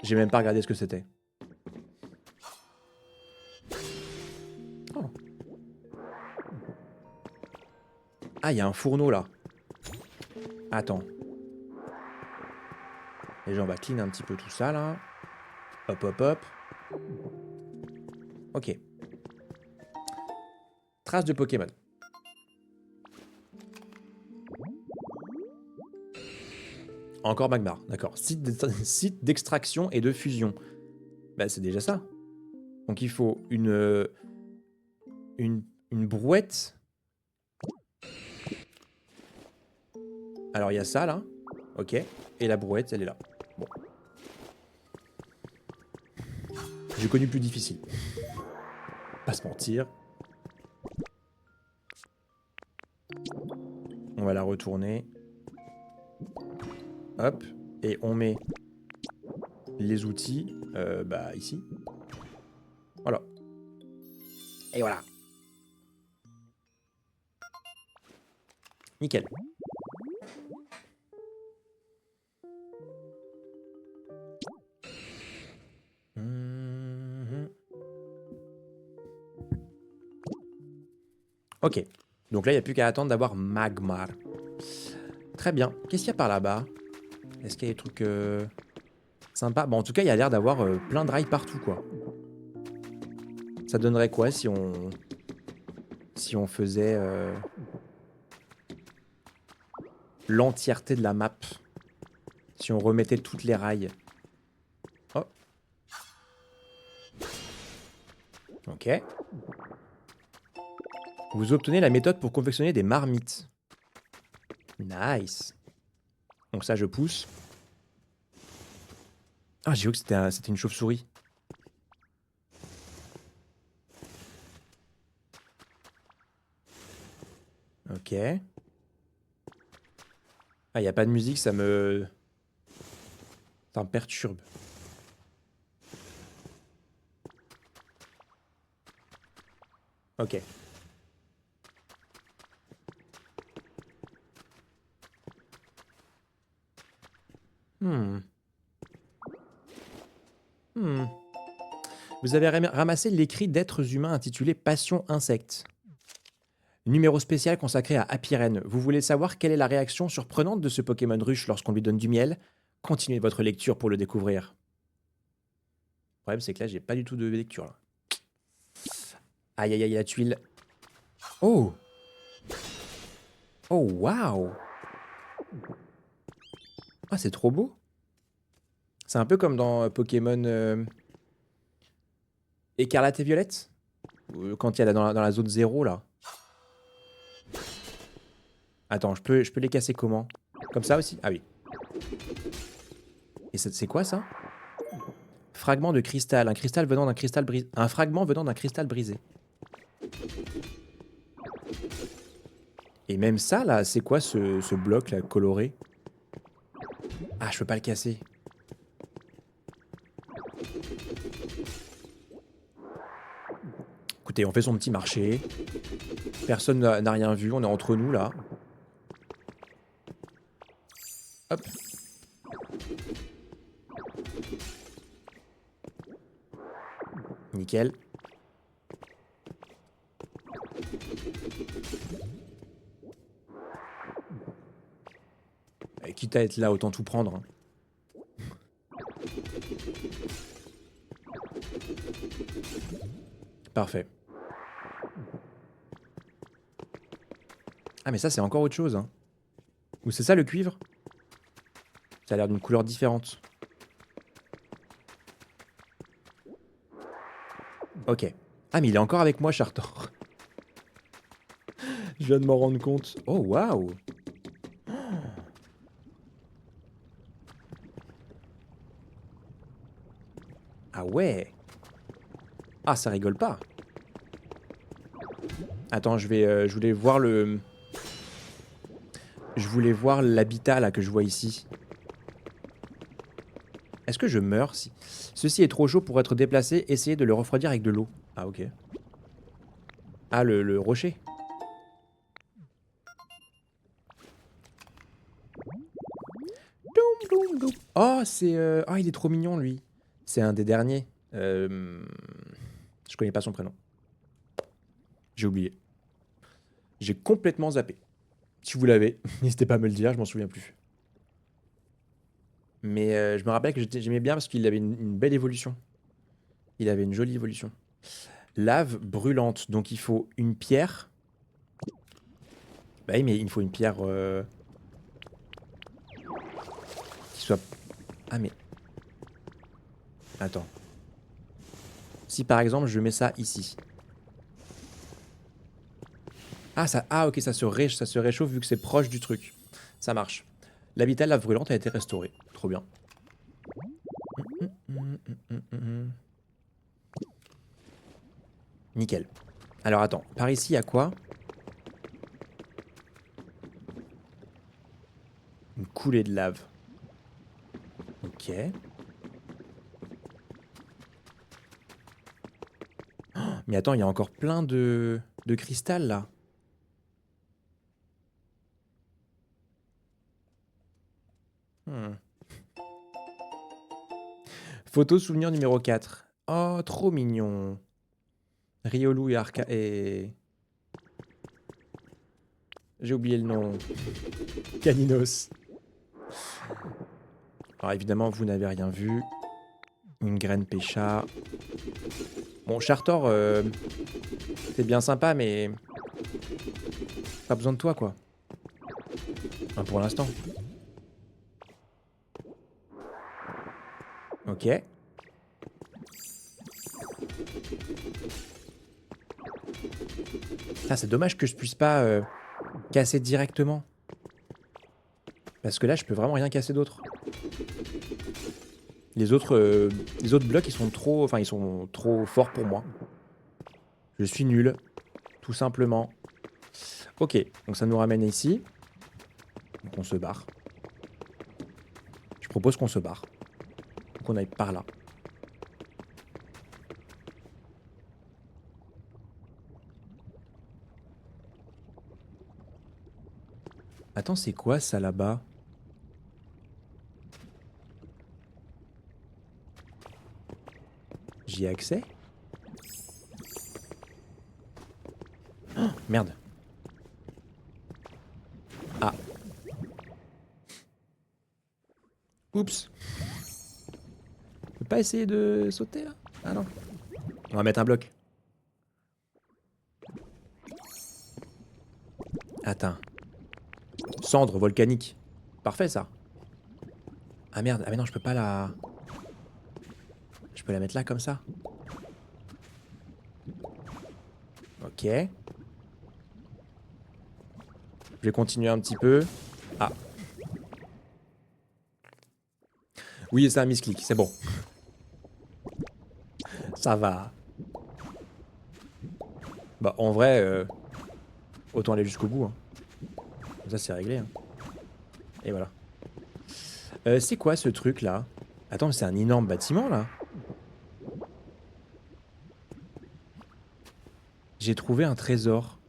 J'ai même pas regardé ce que c'était. Oh. Ah, il y a un fourneau là. Attends. Déjà, on va clean un petit peu tout ça là. Hop, hop, hop. Ok. Trace de Pokémon. Encore Magmar, d'accord. Site d'extraction et de fusion. Bah, c'est déjà ça. Donc il faut une brouette. Alors il y a ça là. Ok. Et la brouette, elle est là. Bon. J'ai connu plus difficile. Pas se mentir. On va la retourner. Hop. Et on met les outils bah ici. Voilà. Et voilà. Nickel. Ok. Donc là, il n'y a plus qu'à attendre d'avoir Magmar. Très bien. Qu'est-ce qu'il y a par là-bas? Est-ce qu'il y a des trucs sympas? Bon, en tout cas, il y a l'air d'avoir plein de rails partout, quoi. Ça donnerait quoi si on faisait l'entièreté de la map? Si on remettait toutes les rails. Oh. Ok. Vous obtenez la méthode pour confectionner des marmites. Nice. Donc ça, je pousse. Ah, j'ai vu que c'était une chauve-souris. Ok. Ah, il n'y a pas de musique, ça me perturbe. Ok. Vous avez ramassé l'écrit d'êtres humains intitulé Passion Insecte. Numéro spécial consacré à Apiren. Vous voulez savoir quelle est la réaction surprenante de ce Pokémon ruche lorsqu'on lui donne du miel? Continuez votre lecture pour le découvrir. Le problème, c'est que là, j'ai pas du tout de lecture. Là. Aïe, aïe, aïe, la tuile. Oh! Oh, waouh! Ah, c'est trop beau. C'est un peu comme dans Pokémon Écarlate et Violette. Quand il y a dans la zone 0, là. Attends, je peux les casser comment? Comme ça aussi? Ah oui. Et c'est quoi ça? Fragment de cristal. Un cristal venant d'un cristal brisé. Un fragment venant d'un cristal brisé. Et même ça, là, c'est quoi ce bloc, là, coloré? Ah, je peux pas le casser. Écoutez, on fait son petit marché. Personne n'a rien vu, on est entre nous, là. Hop. Nickel. Et quitte à être là, autant tout prendre. Hein. Parfait. Ah mais ça c'est encore autre chose. Hein. Ou c'est ça le cuivre? Ça a l'air d'une couleur différente. Ok. Ah mais il est encore avec moi, Chartor. Je viens de m'en rendre compte. Oh waouh. Ah ouais. Ah ça rigole pas. Attends, je voulais voir le... Je voulais voir l'habitat là que je vois ici. Est-ce que je meurs si... Ceci est trop chaud pour être déplacé, essayez de le refroidir avec de l'eau. Ah ok. Ah le rocher. Oh c'est... Oh il est trop mignon lui. C'est un des derniers. Je connais pas son prénom. J'ai oublié. J'ai complètement zappé. Si vous l'avez, n'hésitez pas à me le dire, je m'en souviens plus. Mais je me rappelle que j'aimais bien parce qu'il avait une belle évolution. Il avait une jolie évolution. Lave brûlante, donc il faut une pierre. Bah oui, mais il faut une pierre qui soit... Ah mais... Attends. Si par exemple je mets ça ici. Ah, ok, ça se réchauffe vu que c'est proche du truc. Ça marche. L'habitat de lave brûlante a été restauré. Trop bien. Nickel. Alors attends, par ici, il y a quoi? Une coulée de lave. Ok. Oh, mais attends, il y a encore plein de cristal là. Hmm. Photo souvenir numéro 4. Oh, trop mignon. Riolu et Arca... et... J'ai oublié le nom. Caninos. Alors évidemment, vous n'avez rien vu. Une graine pécha. Bon, Chartor, c'est bien sympa, mais... Pas besoin de toi, quoi. Enfin, pour l'instant. Ok. Ah, c'est dommage que je puisse pas casser directement. Parce que là, je peux vraiment rien casser d'autre. Les autres blocs, ils sont trop... Enfin, ils sont trop forts pour moi. Je suis nul. Tout simplement. Ok, donc ça nous ramène ici. Donc on se barre. Je propose qu'on se barre. Qu'on aille par là. Attends, c'est quoi ça là-bas? J'y ai accès? Oh, merde. Ah. Oups. Je peux pas essayer de sauter là? Ah non. On va mettre un bloc. Attends. Cendre volcanique. Parfait ça. Ah merde. Ah mais non, je peux pas la... Je peux la mettre là comme ça. Ok. Je vais continuer un petit peu. Ah. Oui, c'est un misclick, c'est bon. Ça va. Bah en vrai, autant aller jusqu'au bout. Hein. Comme ça c'est réglé. Hein. Et voilà. C'est quoi ce truc là? Attends, mais c'est un énorme bâtiment là. J'ai trouvé un trésor.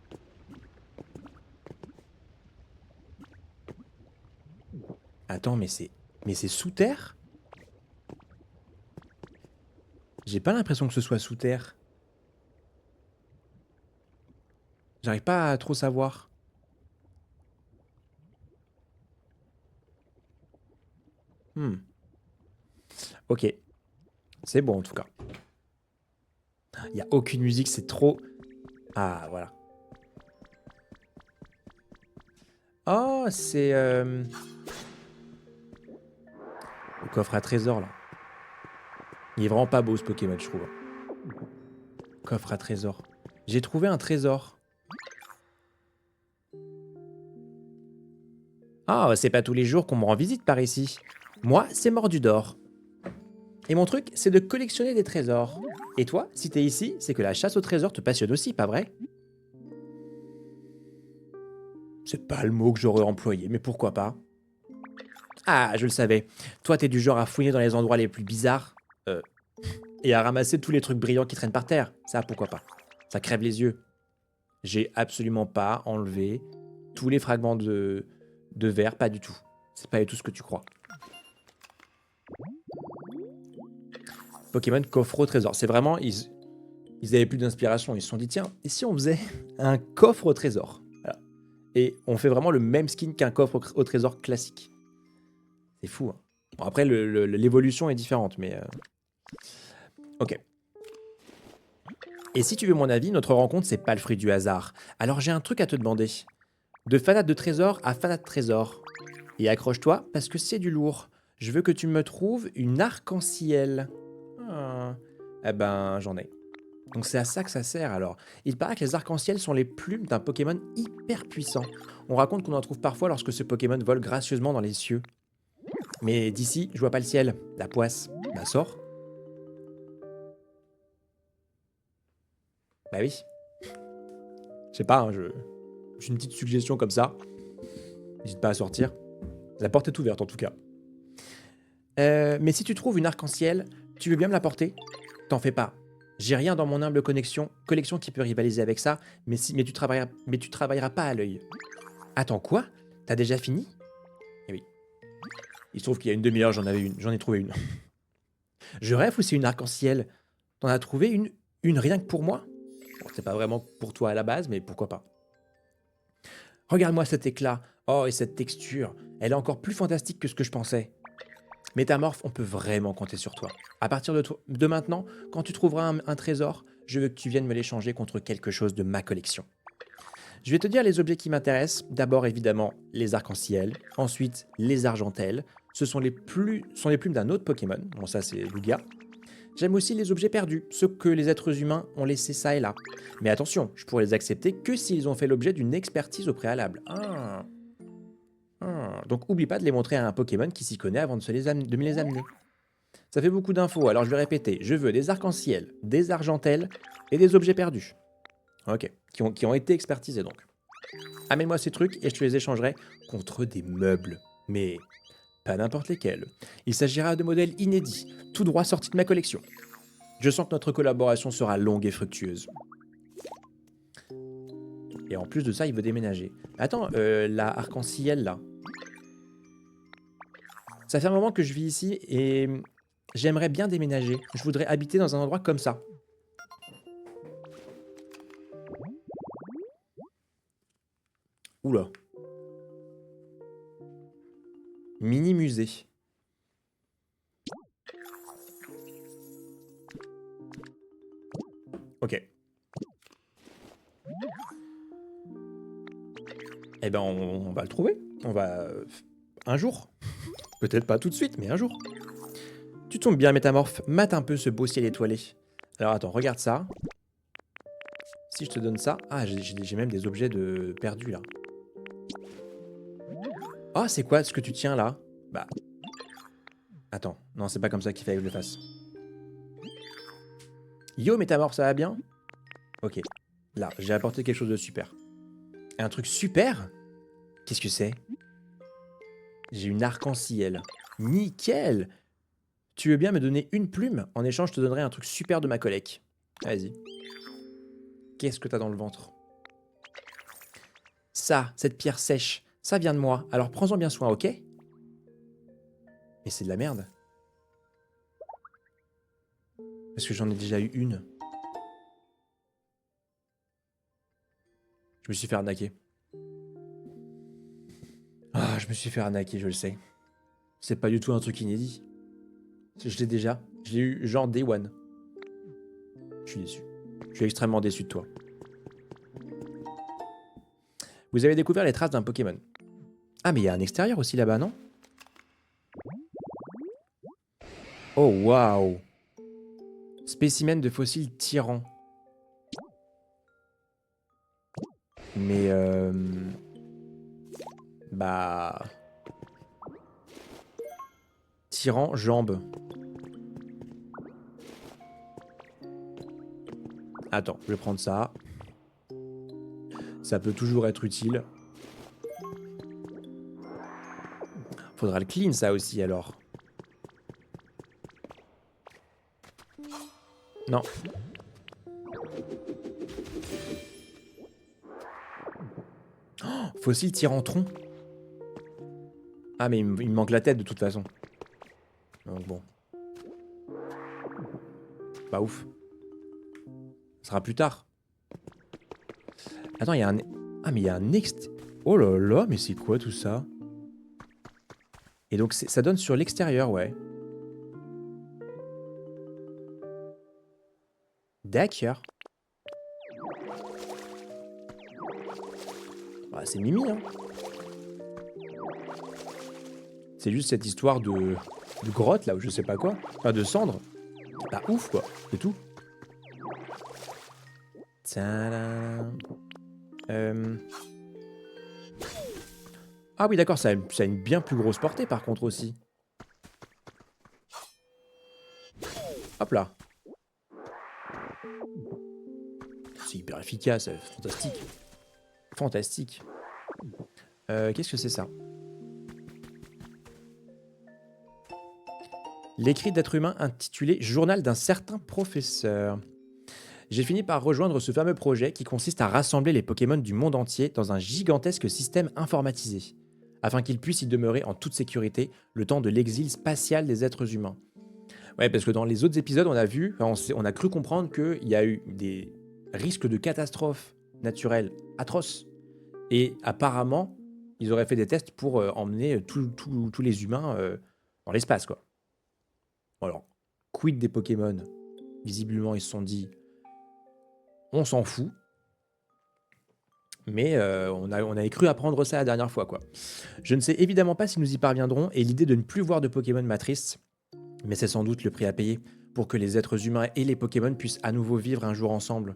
Attends, mais c'est sous terre? J'ai pas l'impression que ce soit sous terre. J'arrive pas à trop savoir. Hmm. Ok. C'est bon en tout cas. Il y a aucune musique, c'est trop... Ah, voilà. Oh, c'est... Le coffre à trésor là. Il est vraiment pas beau ce Pokémon, je trouve. Coffre à trésor. J'ai trouvé un trésor. Ah, c'est pas tous les jours qu'on me rend visite par ici. Moi, c'est Mordudor. Et mon truc, c'est de collectionner des trésors. Et toi, si t'es ici, c'est que la chasse au trésor te passionne aussi, pas vrai? C'est pas le mot que j'aurais employé, mais pourquoi pas? Ah, je le savais. Toi, t'es du genre à fouiller dans les endroits les plus bizarres. Et à ramasser tous les trucs brillants qui traînent par terre. Ça, pourquoi pas? Ça crève les yeux. J'ai absolument pas enlevé tous les fragments de verre, pas du tout. C'est pas du tout ce que tu crois. Pokémon coffre au trésor. C'est vraiment... Ils avaient plus d'inspiration. Ils se sont dit, tiens, et si on faisait un coffre au trésor? Voilà. Et on fait vraiment le même skin qu'un coffre au trésor classique. C'est fou. Hein. Bon, après, l'évolution est différente, mais... Ok. Et si tu veux mon avis, notre rencontre, c'est pas le fruit du hasard. Alors j'ai un truc à te demander. De fanat de trésor à fanat de trésor. Et accroche-toi, parce que c'est du lourd. Je veux que tu me trouves une arc-en-ciel. Ah. Eh ben, j'en ai. Donc c'est à ça que ça sert alors. Il paraît que les arcs-en-ciel sont les plumes d'un Pokémon hyper puissant. On raconte qu'on en trouve parfois lorsque ce Pokémon vole gracieusement dans les cieux. Mais d'ici, je vois pas le ciel. La poisse. Bah sors. Bah oui. Je sais pas, hein, j'ai une petite suggestion comme ça. N'hésite pas à sortir. La porte est ouverte en tout cas. Mais si tu trouves une arc-en-ciel, tu veux bien me l'apporter? T'en fais pas. J'ai rien dans mon humble collection qui peut rivaliser avec ça, mais tu travailleras pas à l'œil. Attends, quoi? T'as déjà fini? Eh oui. Il se trouve qu'il y a une demi-heure, j'en ai trouvé une. Je rêve ou c'est une arc-en-ciel? T'en as trouvé une rien que pour moi? Bon, c'est pas vraiment pour toi à la base, mais pourquoi pas. Regarde-moi cet éclat. Oh, et cette texture. Elle est encore plus fantastique que ce que je pensais. Métamorphe, on peut vraiment compter sur toi. À partir de maintenant, quand tu trouveras un trésor, je veux que tu viennes me l'échanger contre quelque chose de ma collection. Je vais te dire les objets qui m'intéressent. D'abord, évidemment, les arcs-en-ciel. Ensuite, les argentelles. Ce sont les plumes d'un autre Pokémon. Bon, ça, c'est Lugia. J'aime aussi les objets perdus, ceux que les êtres humains ont laissés ça et là. Mais attention, je pourrais les accepter que s'ils ont fait l'objet d'une expertise au préalable. Donc oublie pas de les montrer à un Pokémon qui s'y connaît avant de me les amener. Ça fait beaucoup d'infos, alors je vais répéter. Je veux des arcs-en-ciel, des argentelles et des objets perdus. Ok, qui ont été expertisés donc. Amène-moi ces trucs et je te les échangerai contre des meubles. Mais pas n'importe lesquels. Il s'agira de modèles inédits, tout droit sortis de ma collection. Je sens que notre collaboration sera longue et fructueuse. Et en plus de ça, il veut déménager. Attends, la arc-en-ciel là. Ça fait un moment que je vis ici et j'aimerais bien déménager. Je voudrais habiter dans un endroit comme ça. Oula. Mini musée. Ok. Eh ben on va le trouver. On va... un jour. Peut-être pas tout de suite, mais un jour. Tu tombes bien, Métamorphe. Mate un peu ce beau ciel étoilé. Alors attends, regarde ça. Si je te donne ça... Ah, j'ai même des objets perdus, là. Oh, c'est quoi ce que tu tiens, là? Bah... Attends, non, c'est pas comme ça qu'il fallait que je le fasse. Yo, Métamorphe, ça va bien? Ok. Là, j'ai apporté quelque chose de super. Un truc super? Qu'est-ce que c'est? J'ai une arc-en-ciel. Nickel! Tu veux bien me donner une plume? En échange, je te donnerai un truc super de ma collecte. Vas-y. Qu'est-ce que t'as dans le ventre? Ça, cette pierre sèche, ça vient de moi. Alors prends-en bien soin, ok? Mais c'est de la merde. Parce que j'en ai déjà eu une. Je me suis fait arnaquer. Ah, je me suis fait arnaquer, je le sais. C'est pas du tout un truc inédit. Je l'ai déjà. Je l'ai eu genre Day One. Je suis déçu. Je suis extrêmement déçu de toi. Vous avez découvert les traces d'un Pokémon. Ah, mais il y a un extérieur aussi là-bas, non? Oh, waouh! Spécimen de fossile tyran. Mais bah... Tyran, jambe. Attends, je vais prendre ça. Ça peut toujours être utile. Faudra le clean ça aussi alors. Non. Oh, fossile tyrantron. Ah mais il me manque la tête de toute façon. Donc bon. Pas ouf. Ça sera plus tard. Attends, il y a un... Ah mais il y a un next... Oh là là, mais c'est quoi tout ça? Et donc ça donne sur l'extérieur, ouais. D'accord. Bah, c'est Mimi, hein. C'est juste cette histoire de grotte, là, ou je sais pas quoi. Enfin, de cendre. C'est pas ouf, quoi. C'est tout. Tadam. Ah oui, d'accord, ça a une bien plus grosse portée, par contre, aussi. Hop là. C'est hyper efficace, fantastique. Fantastique. Qu'est-ce que c'est ça? L'écrit d'être humain intitulé Journal d'un certain professeur. J'ai fini par rejoindre ce fameux projet qui consiste à rassembler les Pokémon du monde entier dans un gigantesque système informatisé, afin qu'ils puissent y demeurer en toute sécurité le temps de l'exil spatial des êtres humains. Ouais, parce que dans les autres épisodes, on a vu, enfin, on a cru comprendre qu'il y a eu des risques de catastrophes naturelles atroces. Et apparemment, ils auraient fait des tests pour emmener tous les humains dans l'espace, quoi. Bon, alors, quid des Pokémon? Visiblement, ils se sont dit, on s'en fout. Mais on avait cru apprendre ça la dernière fois, quoi. Je ne sais évidemment pas si nous y parviendrons, et l'idée de ne plus voir de Pokémon m'attriste, mais c'est sans doute le prix à payer pour que les êtres humains et les Pokémon puissent à nouveau vivre un jour ensemble.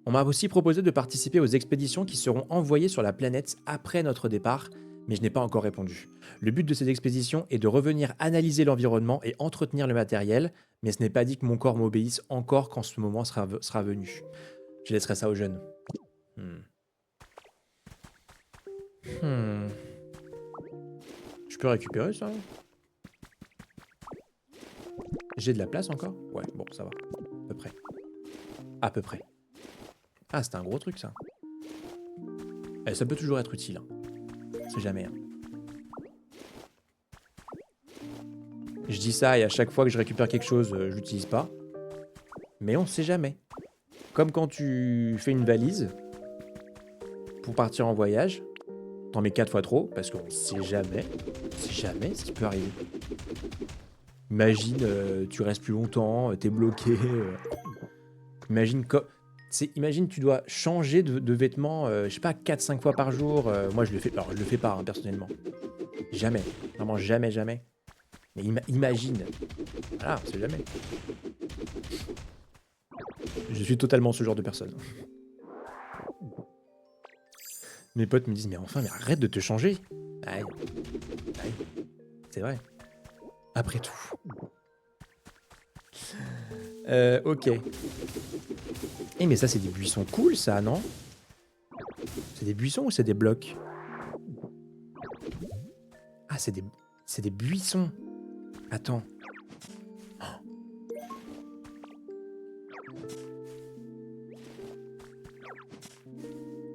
On m'a aussi proposé de participer aux expéditions qui seront envoyées sur la planète après notre départ, mais je n'ai pas encore répondu. Le but de ces expéditions est de revenir analyser l'environnement et entretenir le matériel, mais ce n'est pas dit que mon corps m'obéisse encore quand ce moment sera venu. Je laisserai ça aux jeunes. Je peux récupérer ça? J'ai de la place encore? Ouais, bon, ça va. À peu près. À peu près. Ah, c'était un gros truc, ça. Ça peut toujours être utile. Hein. C'est jamais. Hein. Je dis ça et à chaque fois que je récupère quelque chose, je l'utilise pas. Mais on sait jamais. Comme quand tu fais une valise pour partir en voyage. T'en mets 4 fois trop, parce qu'on sait jamais. On sait jamais ce qui peut arriver. Imagine, tu restes plus longtemps, t'es bloqué. Imagine, tu dois changer de vêtements, je sais pas, 4-5 fois par jour. Moi, je le fais. Alors, je le fais pas, hein, personnellement. Jamais. Vraiment, jamais, jamais. Mais imagine. Voilà, on sait jamais. Je suis totalement ce genre de personne. Mes potes me disent, mais enfin, mais arrête de te changer. Aïe. Aïe. C'est vrai. Après tout. Ok. Eh mais ça c'est des buissons cool ça, non? C'est des buissons ou c'est des blocs? Ah c'est des buissons. Attends.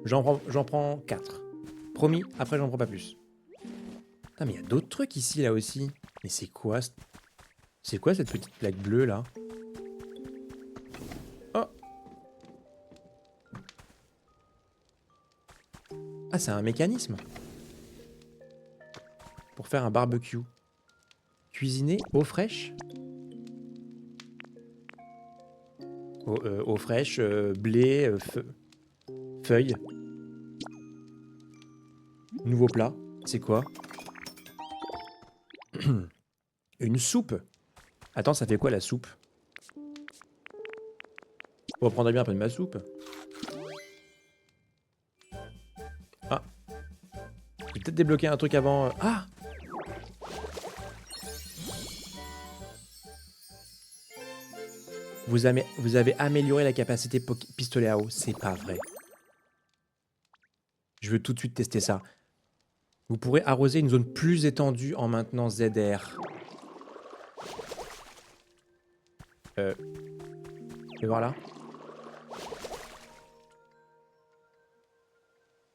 J'en prends 4. Promis, après j'en prends pas plus. Putain mais il y a d'autres trucs ici là aussi. Mais c'est quoi cette petite plaque bleue là? Oh! Ah, c'est un mécanisme. Pour faire un barbecue. Cuisiner eau fraîche? Eau fraîche, blé, feuilles. Nouveau plat. C'est quoi? Une soupe. Attends, ça fait quoi la soupe? On reprendrait bien un peu de ma soupe. Ah. J'ai peut-être débloqué un truc avant. Ah! Vous avez amélioré la capacité pistolet à eau. C'est pas vrai. Je veux tout de suite tester ça. Vous pourrez arroser une zone plus étendue en maintenant ZR. Je vais voir là.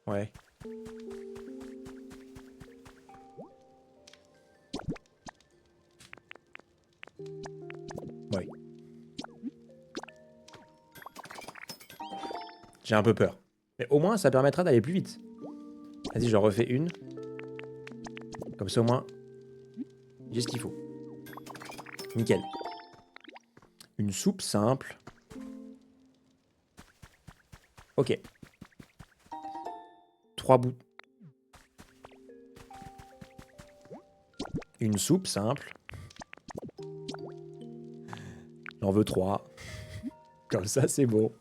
Ouais. Ouais. J'ai un peu peur. Mais au moins, ça permettra d'aller plus vite. Vas-y, j'en refais une. Comme ça, au moins, j'ai ce qu'il faut. Nickel. Une soupe simple. Ok. 3 bouts. Une soupe simple. J'en veux 3. Comme ça, c'est bon.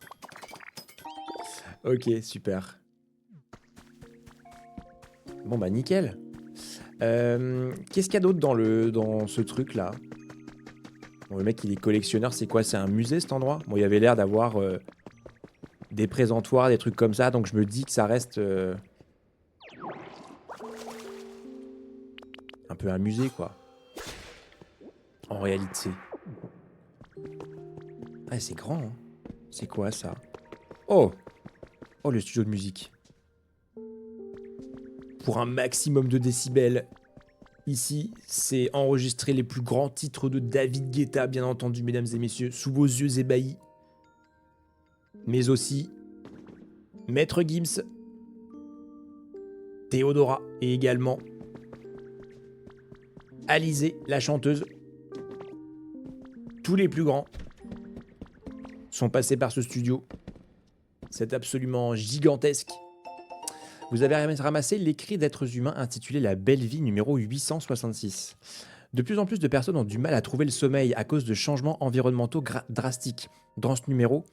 Ok, super. Bon, bah, nickel. Qu'est-ce qu'il y a d'autre dans ce truc-là? Bon, le mec, il est collectionneur, c'est quoi? C'est un musée, cet endroit? Bon, il avait l'air d'avoir des présentoirs, des trucs comme ça, donc je me dis que ça reste un peu un musée, quoi. En réalité. Ah, c'est grand, hein. C'est quoi ça? Oh! Oh, le studio de musique. Pour un maximum de décibels. Ici, c'est enregistrer les plus grands titres de David Guetta, bien entendu, mesdames et messieurs, sous vos yeux ébahis. Mais aussi Maître Gims, Théodora et également Alizée, la chanteuse. Tous les plus grands sont passés par ce studio. C'est absolument gigantesque. Vous avez ramassé l'écrit d'êtres humains intitulé La Belle Vie numéro 866. De plus en plus de personnes ont du mal à trouver le sommeil à cause de changements environnementaux drastiques. Dans ce numéro,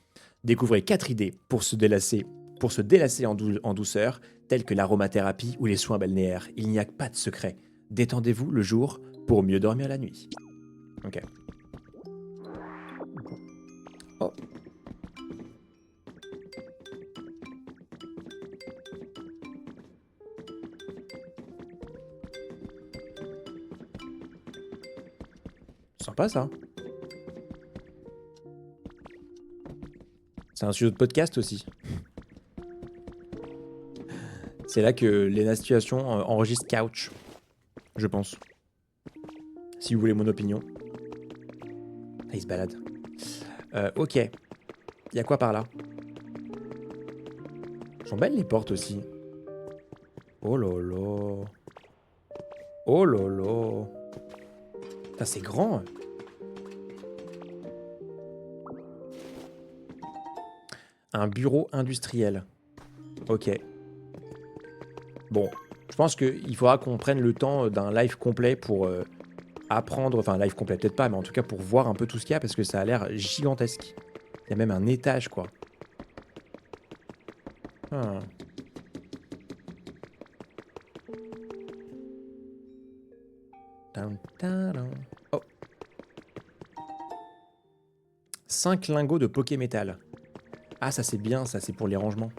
découvrez 4 idées pour se délasser en douceur, telles que l'aromathérapie ou les soins balnéaires. Il n'y a pas de secret. Détendez-vous le jour pour mieux dormir la nuit. Ok. Oh. Sympa ça. C'est un studio de podcast aussi. C'est là que Lena Situation enregistre Couch, je pense. Si vous voulez mon opinion. Ah, il se balade. Ok. Il y a quoi par là? Sont belles les portes aussi. Oh lolo. Oh lolo. Putain, c'est grand. Un bureau industriel. Ok. Bon, je pense qu'il faudra qu'on prenne le temps d'un live complet pour apprendre, enfin live complet peut-être pas, mais en tout cas pour voir un peu tout ce qu'il y a parce que ça a l'air gigantesque. Il y a même un étage quoi. Ah. Oh. 5 lingots de Pokémétal. Ah ça c'est bien, ça c'est pour les rangements.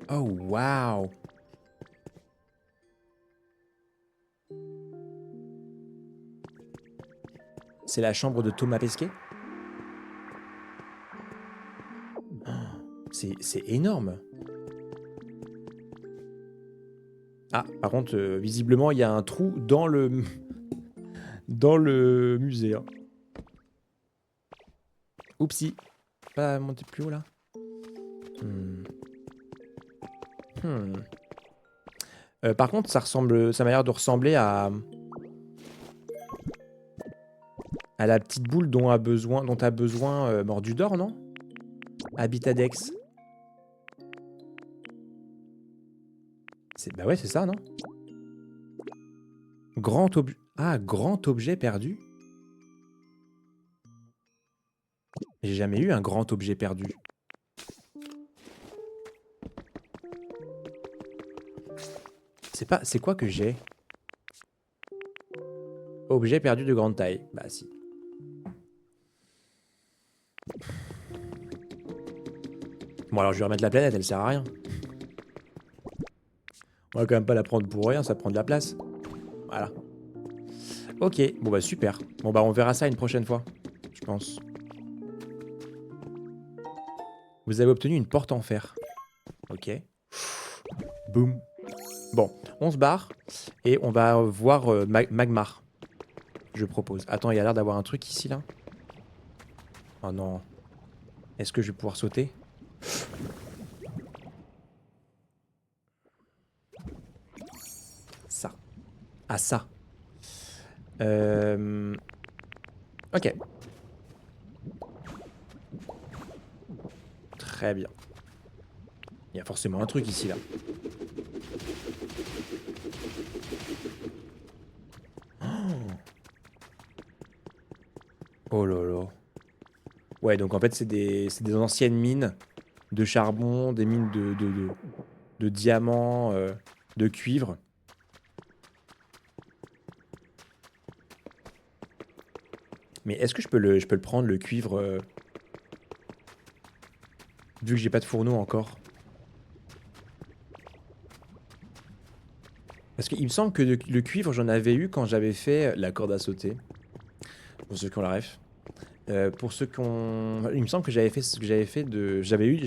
Oh waouh. C'est la chambre de Thomas Pesquet. Oh, c'est énorme. Ah, par contre, visiblement, il y a un trou dans le musée. Hein. Oupsie. Pas monter plus haut là. Par contre, ça m'a l'air de ressembler à la petite boule dont a besoin Mordudor, non? Habitadex. Bah ouais, c'est ça, non? Grand objet perdu? J'ai jamais eu un grand objet perdu. C'est quoi que j'ai? Objet perdu de grande taille. Bah si. Bon alors je vais remettre la planète, elle sert à rien. On va quand même pas la prendre pour rien, ça prend de la place. Voilà. Ok, bon bah super. Bon bah on verra ça une prochaine fois, je pense. Vous avez obtenu une porte en fer. Ok. Boum. Bon, on se barre et on va voir Magmar. Je propose. Attends, il y a l'air d'avoir un truc ici là. Oh non. Est-ce que je vais pouvoir sauter? Ça. Ah ça. Ok. Très bien. Il y a forcément un truc ici là. Oh là là. Ouais, donc en fait, c'est des anciennes mines de charbon, des mines de diamants, de cuivre. Mais est-ce que je peux le prendre, le cuivre, vu que j'ai pas de fourneau encore? Parce qu'il me semble que le cuivre, j'en avais eu quand j'avais fait la corde à sauter. Pour ceux qui ont la ref. Pour ceux qui ont... Il me semble que j'avais fait ce que j'avais fait de... J'avais eu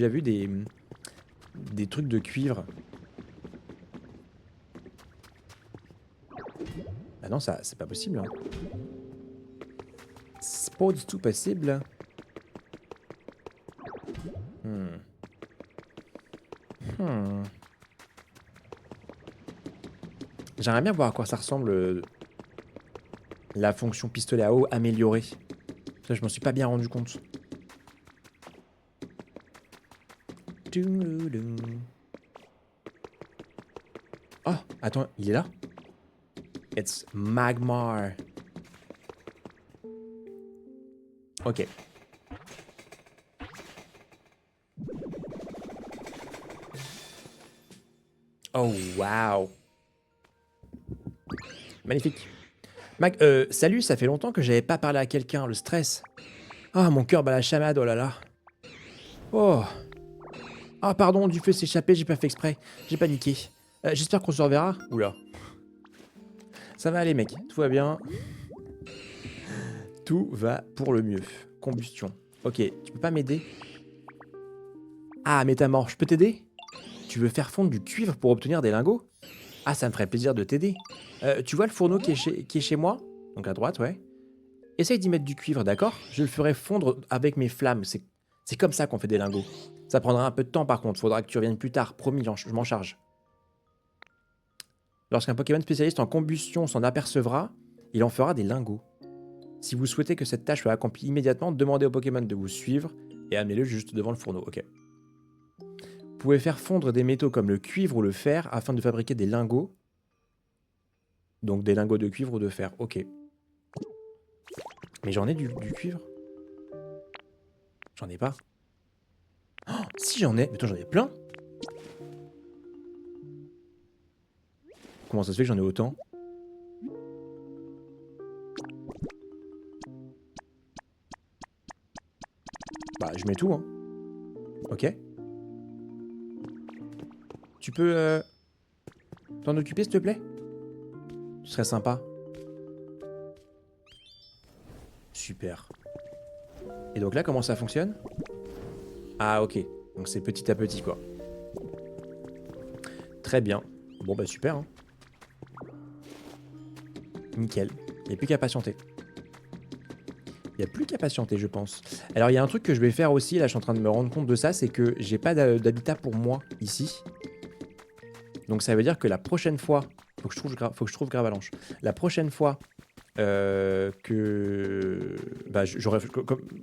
des trucs de cuivre. Ah non, ça, c'est pas possible. Hein. C'est pas du tout possible. J'aimerais bien voir à quoi ça ressemble la fonction pistolet à eau améliorée. Ça, je m'en suis pas bien rendu compte. Oh, attends, il est là? It's Magmar. Ok. Oh, wow. Magnifique. Salut, ça fait longtemps que j'avais pas parlé à quelqu'un, le stress. Ah, mon cœur bat la chamade, oh là là. Oh. Ah, pardon, du feu s'échapper, j'ai pas fait exprès. J'ai paniqué. J'espère qu'on se reverra. Oula. Ça va aller, mec. Tout va bien. Tout va pour le mieux. Combustion. Ok, tu peux pas m'aider? Ah, métamorphe, je peux t'aider? Tu veux faire fondre du cuivre pour obtenir des lingots? Ah, ça me ferait plaisir de t'aider. Tu vois le fourneau qui est chez moi? Donc à droite, ouais. Essaye d'y mettre du cuivre, d'accord? Je le ferai fondre avec mes flammes. C'est comme ça qu'on fait des lingots. Ça prendra un peu de temps par contre. Faudra que tu reviennes plus tard. Promis, je m'en charge. Lorsqu'un Pokémon spécialiste en combustion s'en apercevra, il en fera des lingots. Si vous souhaitez que cette tâche soit accomplie immédiatement, demandez au Pokémon de vous suivre et amenez-le juste devant le fourneau. Ok. Vous pouvez faire fondre des métaux comme le cuivre ou le fer afin de fabriquer des lingots. Donc des lingots de cuivre ou de fer. Ok. Mais j'en ai du cuivre? J'en ai pas. Oh, si j'en ai. Mais attends, j'en ai plein. Comment ça se fait que j'en ai autant? Bah, je mets tout, hein. Ok. Tu peux t'en occuper, s'il te plaît? Ce serait sympa. Super. Et donc là, comment ça fonctionne? Ah, ok. Donc c'est petit à petit, quoi. Très bien. Bon, bah super, hein. Nickel. Il n'y a plus qu'à patienter. Il n'y a plus qu'à patienter, je pense. Alors, il y a un truc que je vais faire aussi, là, je suis en train de me rendre compte de ça, c'est que j'ai pas d'habitat pour moi, ici. Donc, ça veut dire que la prochaine fois... Faut que je trouve Gravalanche. La prochaine fois que... Bah,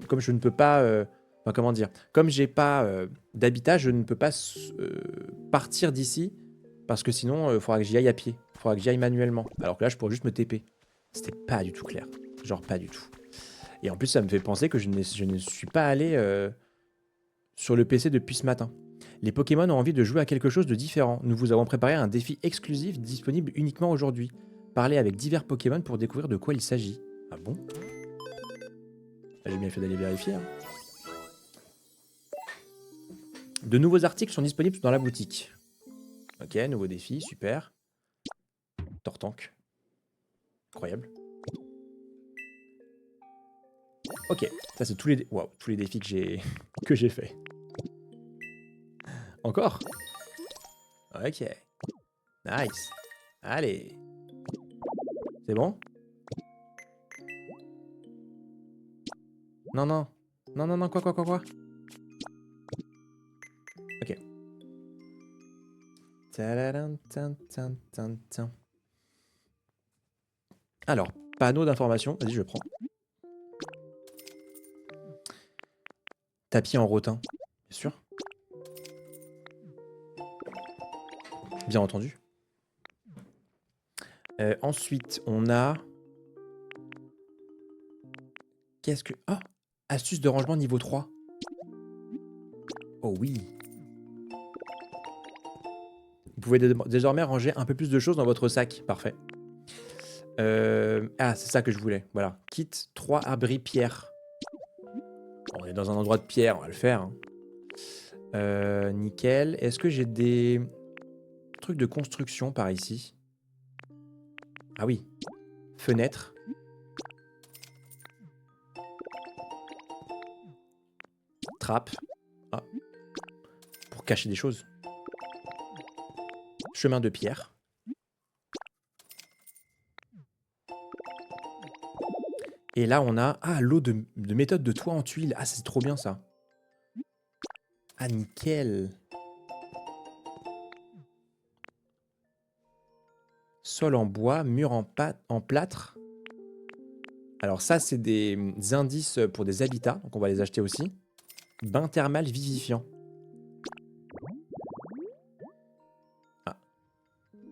comme je ne peux pas... Enfin, comment dire? Comme j'ai pas d'habitat, je ne peux pas partir d'ici, parce que sinon, il faudra que j'y aille à pied. Il faudra que j'y aille manuellement. Alors que là, je pourrais juste me TP. C'était pas du tout clair. Genre, pas du tout. Et en plus, ça me fait penser que je ne suis pas allé sur le PC depuis ce matin. Les Pokémon ont envie de jouer à quelque chose de différent. Nous vous avons préparé un défi exclusif disponible uniquement aujourd'hui. Parlez avec divers Pokémon pour découvrir de quoi il s'agit. Ah bon? J'ai bien fait d'aller vérifier. Hein. De nouveaux articles sont disponibles dans la boutique. Ok, nouveau défi, super. Tortank. Incroyable. Ok, ça c'est tous les défis que j'ai fait. Encore? Ok. Nice. Allez. C'est bon? Non, non. Non, non, non, quoi? Ok. Alors, panneau d'information. Vas-y, je prends. Tapis en rotin. Bien sûr. Bien entendu. Ensuite, on a... Qu'est-ce que... Oh! Astuce de rangement niveau 3. Oh oui. Vous pouvez désormais ranger un peu plus de choses dans votre sac. Parfait. Ah, c'est ça que je voulais. Voilà. Kit 3 abris pierre. Bon, on est dans un endroit de pierre, on va le faire. Hein. Nickel. Est-ce que j'ai des trucs de construction par ici? Ah oui. Fenêtre. Trappe. Ah. Pour cacher des choses. Chemin de pierre. Et là, on a... Ah, l'eau de méthode de toit en tuiles. Ah, c'est trop bien, ça. Ah, nickel. Sol en bois, mur en plâtre. Alors ça, c'est des indices pour des habitats. Donc on va les acheter aussi. Bain thermal vivifiant. Ah.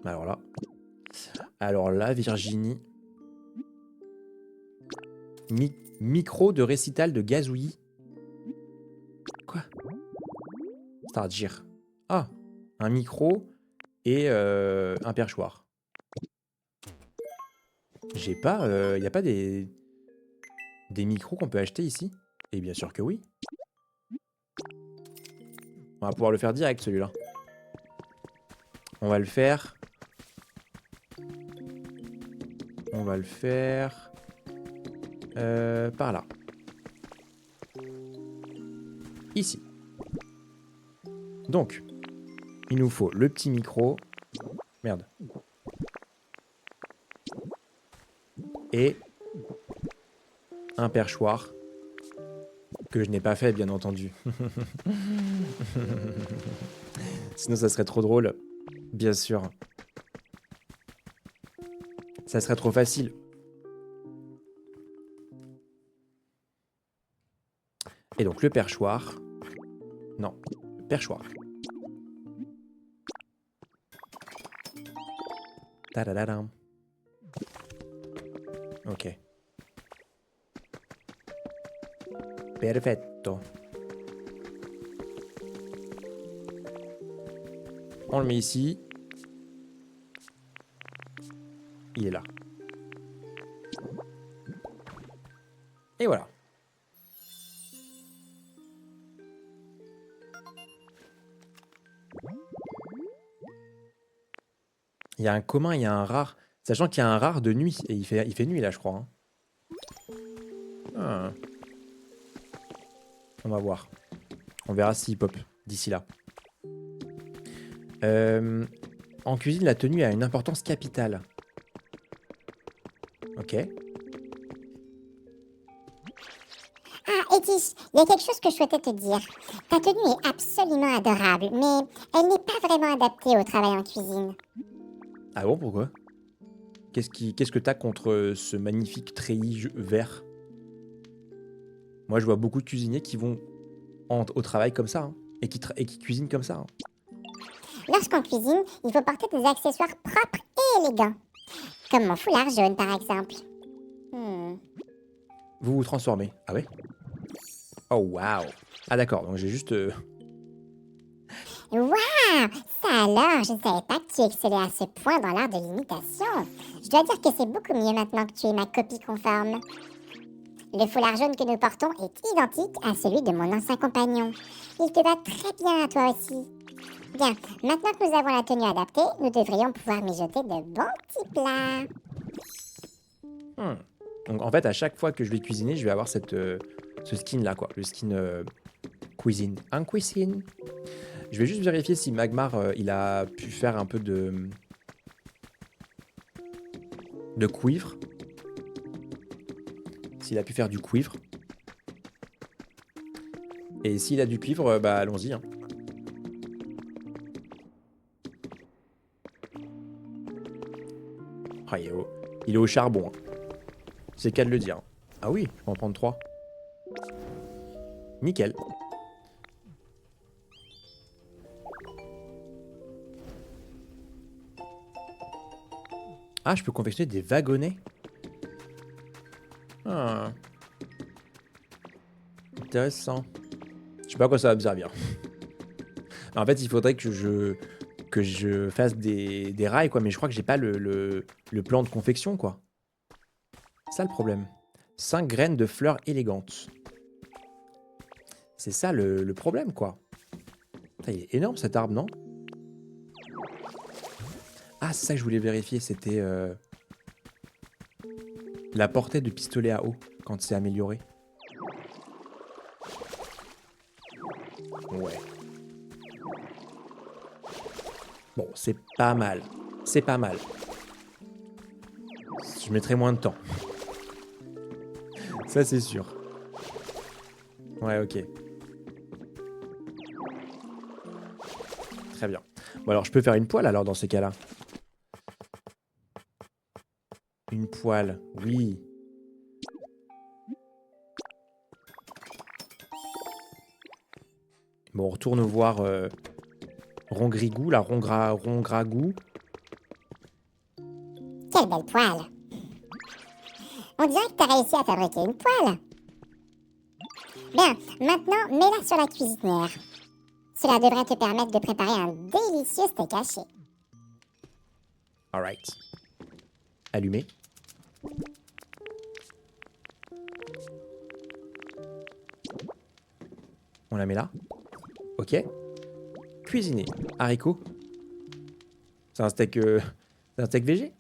Alors là, Virginie. Micro de récital de gazouillis. Quoi? C'est-à-dire. Ah, un micro et un perchoir. J'ai pas... y a pas des micros qu'on peut acheter ici? Et bien sûr que oui. On va pouvoir le faire direct, celui-là. On va le faire... On va le faire... par là. Ici. Donc, il nous faut le petit micro. Merde. Et un perchoir que je n'ai pas fait, bien entendu. Sinon, ça serait trop drôle. Bien sûr. Ça serait trop facile. Et donc, le perchoir. Non, le perchoir. Tadadadam. Ok. Perfetto. On le met ici. Il est là. Et voilà. Il y a un commun, il y a un rare. Sachant qu'il y a un rare de nuit. Et il fait nuit là, je crois. Hein. Ah. On va voir. On verra s'il pop d'ici là. En cuisine, la tenue a une importance capitale. Ok. Ah, Edith, il y a quelque chose que je souhaitais te dire. Ta tenue est absolument adorable, mais elle n'est pas vraiment adaptée au travail en cuisine. Ah bon, pourquoi? Qu'est-ce que t'as contre ce magnifique treillis vert? Moi, je vois beaucoup de cuisiniers qui vont au travail comme ça, hein, et qui cuisinent comme ça. Hein. Lorsqu'on cuisine, il faut porter des accessoires propres et élégants. Comme mon foulard jaune, par exemple. Vous vous transformez. Ah ouais? Oh, waouh! Ah d'accord, donc j'ai juste... Waouh! Ça alors, je ne savais pas que tu excellais à ce point dans l'art de l'imitation. Je dois dire que c'est beaucoup mieux maintenant que tu es ma copie conforme. Le foulard jaune que nous portons est identique à celui de mon ancien compagnon. Il te va très bien à toi aussi. Bien, maintenant que nous avons la tenue adaptée, nous devrions pouvoir mijoter de bons petits plats. Donc en fait, à chaque fois que je vais cuisiner, je vais avoir ce skin-là, quoi. Le skin cuisine. Un cuisine. Je vais juste vérifier si Magmar, il a pu faire un peu de cuivre. S'il a pu faire du cuivre. Et s'il a du cuivre, bah allons-y. Hein. Ah, il est au charbon. Hein. C'est qu'à de le dire. Ah oui, je peux en prendre 3. Nickel. Ah, je peux confectionner des wagonnets. Ah. Intéressant. Je sais pas à quoi ça va me servir. En fait, il faudrait que je fasse des rails, quoi. Mais je crois que j'ai pas le plan de confection, quoi. C'est ça le problème. 5 graines de fleurs élégantes. C'est ça le problème, quoi. Putain, il est énorme cet arbre, non? Ah, c'est ça que je voulais vérifier. C'était La portée de pistolet à eau quand c'est amélioré. Ouais. Bon, c'est pas mal. C'est pas mal. Je mettrai moins de temps. Ça, c'est sûr. Ouais, ok. Très bien. Bon, alors, je peux faire une poêle, alors, dans ces cas-là. Une poêle, oui. Bon, on retourne voir Rongrigou, la Rongragou. Quelle belle poêle. On dirait que t'as réussi à fabriquer une poêle. Bien, maintenant, mets-la sur la cuisinière. Cela devrait te permettre de préparer un délicieux steak haché. Alright. Allumé. On la met là. Ok. Cuisiner. Haricots. C'est un steak... c'est un steak végé?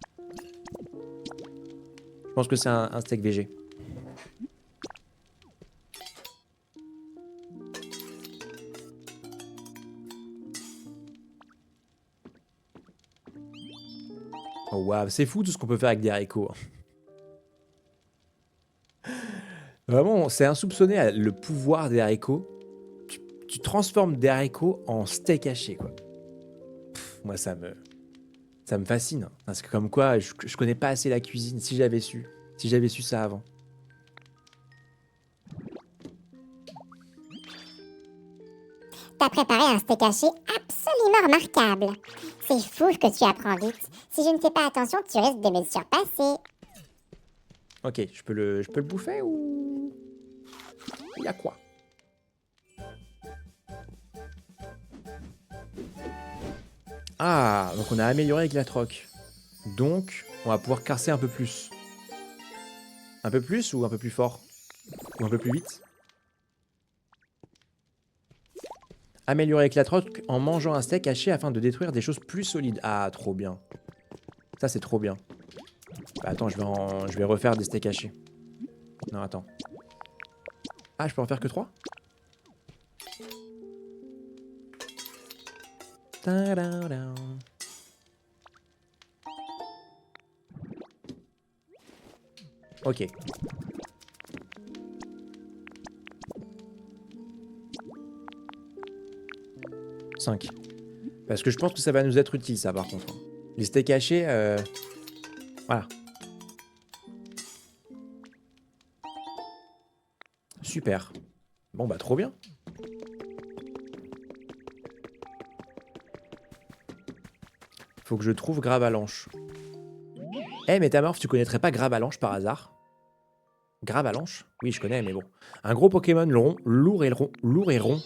Je pense que c'est un steak végé. Oh waouh, c'est fou tout ce qu'on peut faire avec des haricots. Vraiment, c'est insoupçonné le pouvoir des haricots. Tu transformes des haricots en steak haché, quoi. Moi, ça me fascine. Parce que comme quoi, je connais pas assez la cuisine. Si j'avais su ça avant. T'as préparé un steak haché absolument remarquable. C'est fou que tu apprends vite. Si je ne fais pas attention, tu risques de me surpasser. Ok, je peux le bouffer ou... Il y a quoi? Ah, donc on a amélioré avec la troc. Donc, on va pouvoir casser un peu plus. Un peu plus ou un peu plus fort? Ou un peu plus vite? Améliorer avec la troc en mangeant un steak haché afin de détruire des choses plus solides. Ah, trop bien. Ça, c'est trop bien. Bah, attends, je vais refaire des steaks hachés. Non, attends. Ah, je peux en faire que 3? Ok. « 5. Parce que je pense que ça va nous être utile, ça, par contre. Les steaks hachés, voilà. Super. Bon, bah, trop bien. Faut que je trouve Gravalanche. Eh, Métamorphe, tu connaîtrais pas Gravalanche par hasard? Gravalanche? Oui, je connais, mais bon. Un gros Pokémon lourd et rond.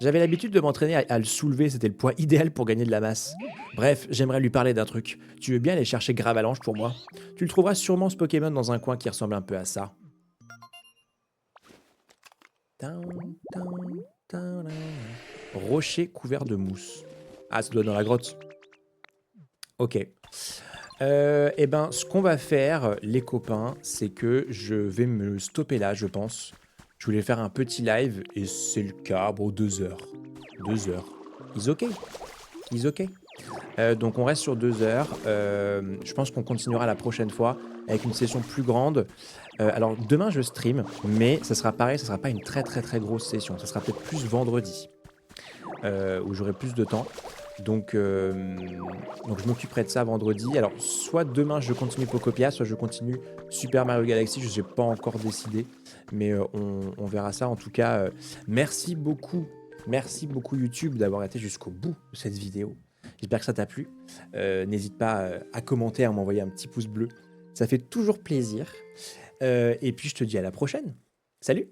J'avais l'habitude de m'entraîner à le soulever, c'était le poids idéal pour gagner de la masse. Bref, j'aimerais lui parler d'un truc. Tu veux bien aller chercher Gravalanche pour moi? Tu le trouveras sûrement ce Pokémon dans un coin qui ressemble un peu à ça. Rocher couvert de mousse. Ah, ça doit être dans la grotte. Ok. Eh ben, ce qu'on va faire, les copains, c'est que je vais me stopper là, je pense. Je voulais faire un petit live, et c'est le cas. Bon, 2 heures. 2 heures. Is ok. Is ok. Donc, on reste sur 2 heures. Je pense qu'on continuera la prochaine fois avec une session plus grande. Alors, demain, je stream, mais ça sera pareil, ça sera pas une très grosse session. Ça sera peut-être plus vendredi, où j'aurai plus de temps. Donc je m'occuperai de ça vendredi. Alors, soit demain je continue Pocopia, soit je continue Super Mario Galaxy. Je ne sais pas encore décidé, mais on verra ça. En tout cas, merci beaucoup YouTube d'avoir été jusqu'au bout de cette vidéo. J'espère que ça t'a plu. N'hésite pas à commenter, à m'envoyer un petit pouce bleu. Ça fait toujours plaisir. Et puis je te dis à la prochaine. Salut!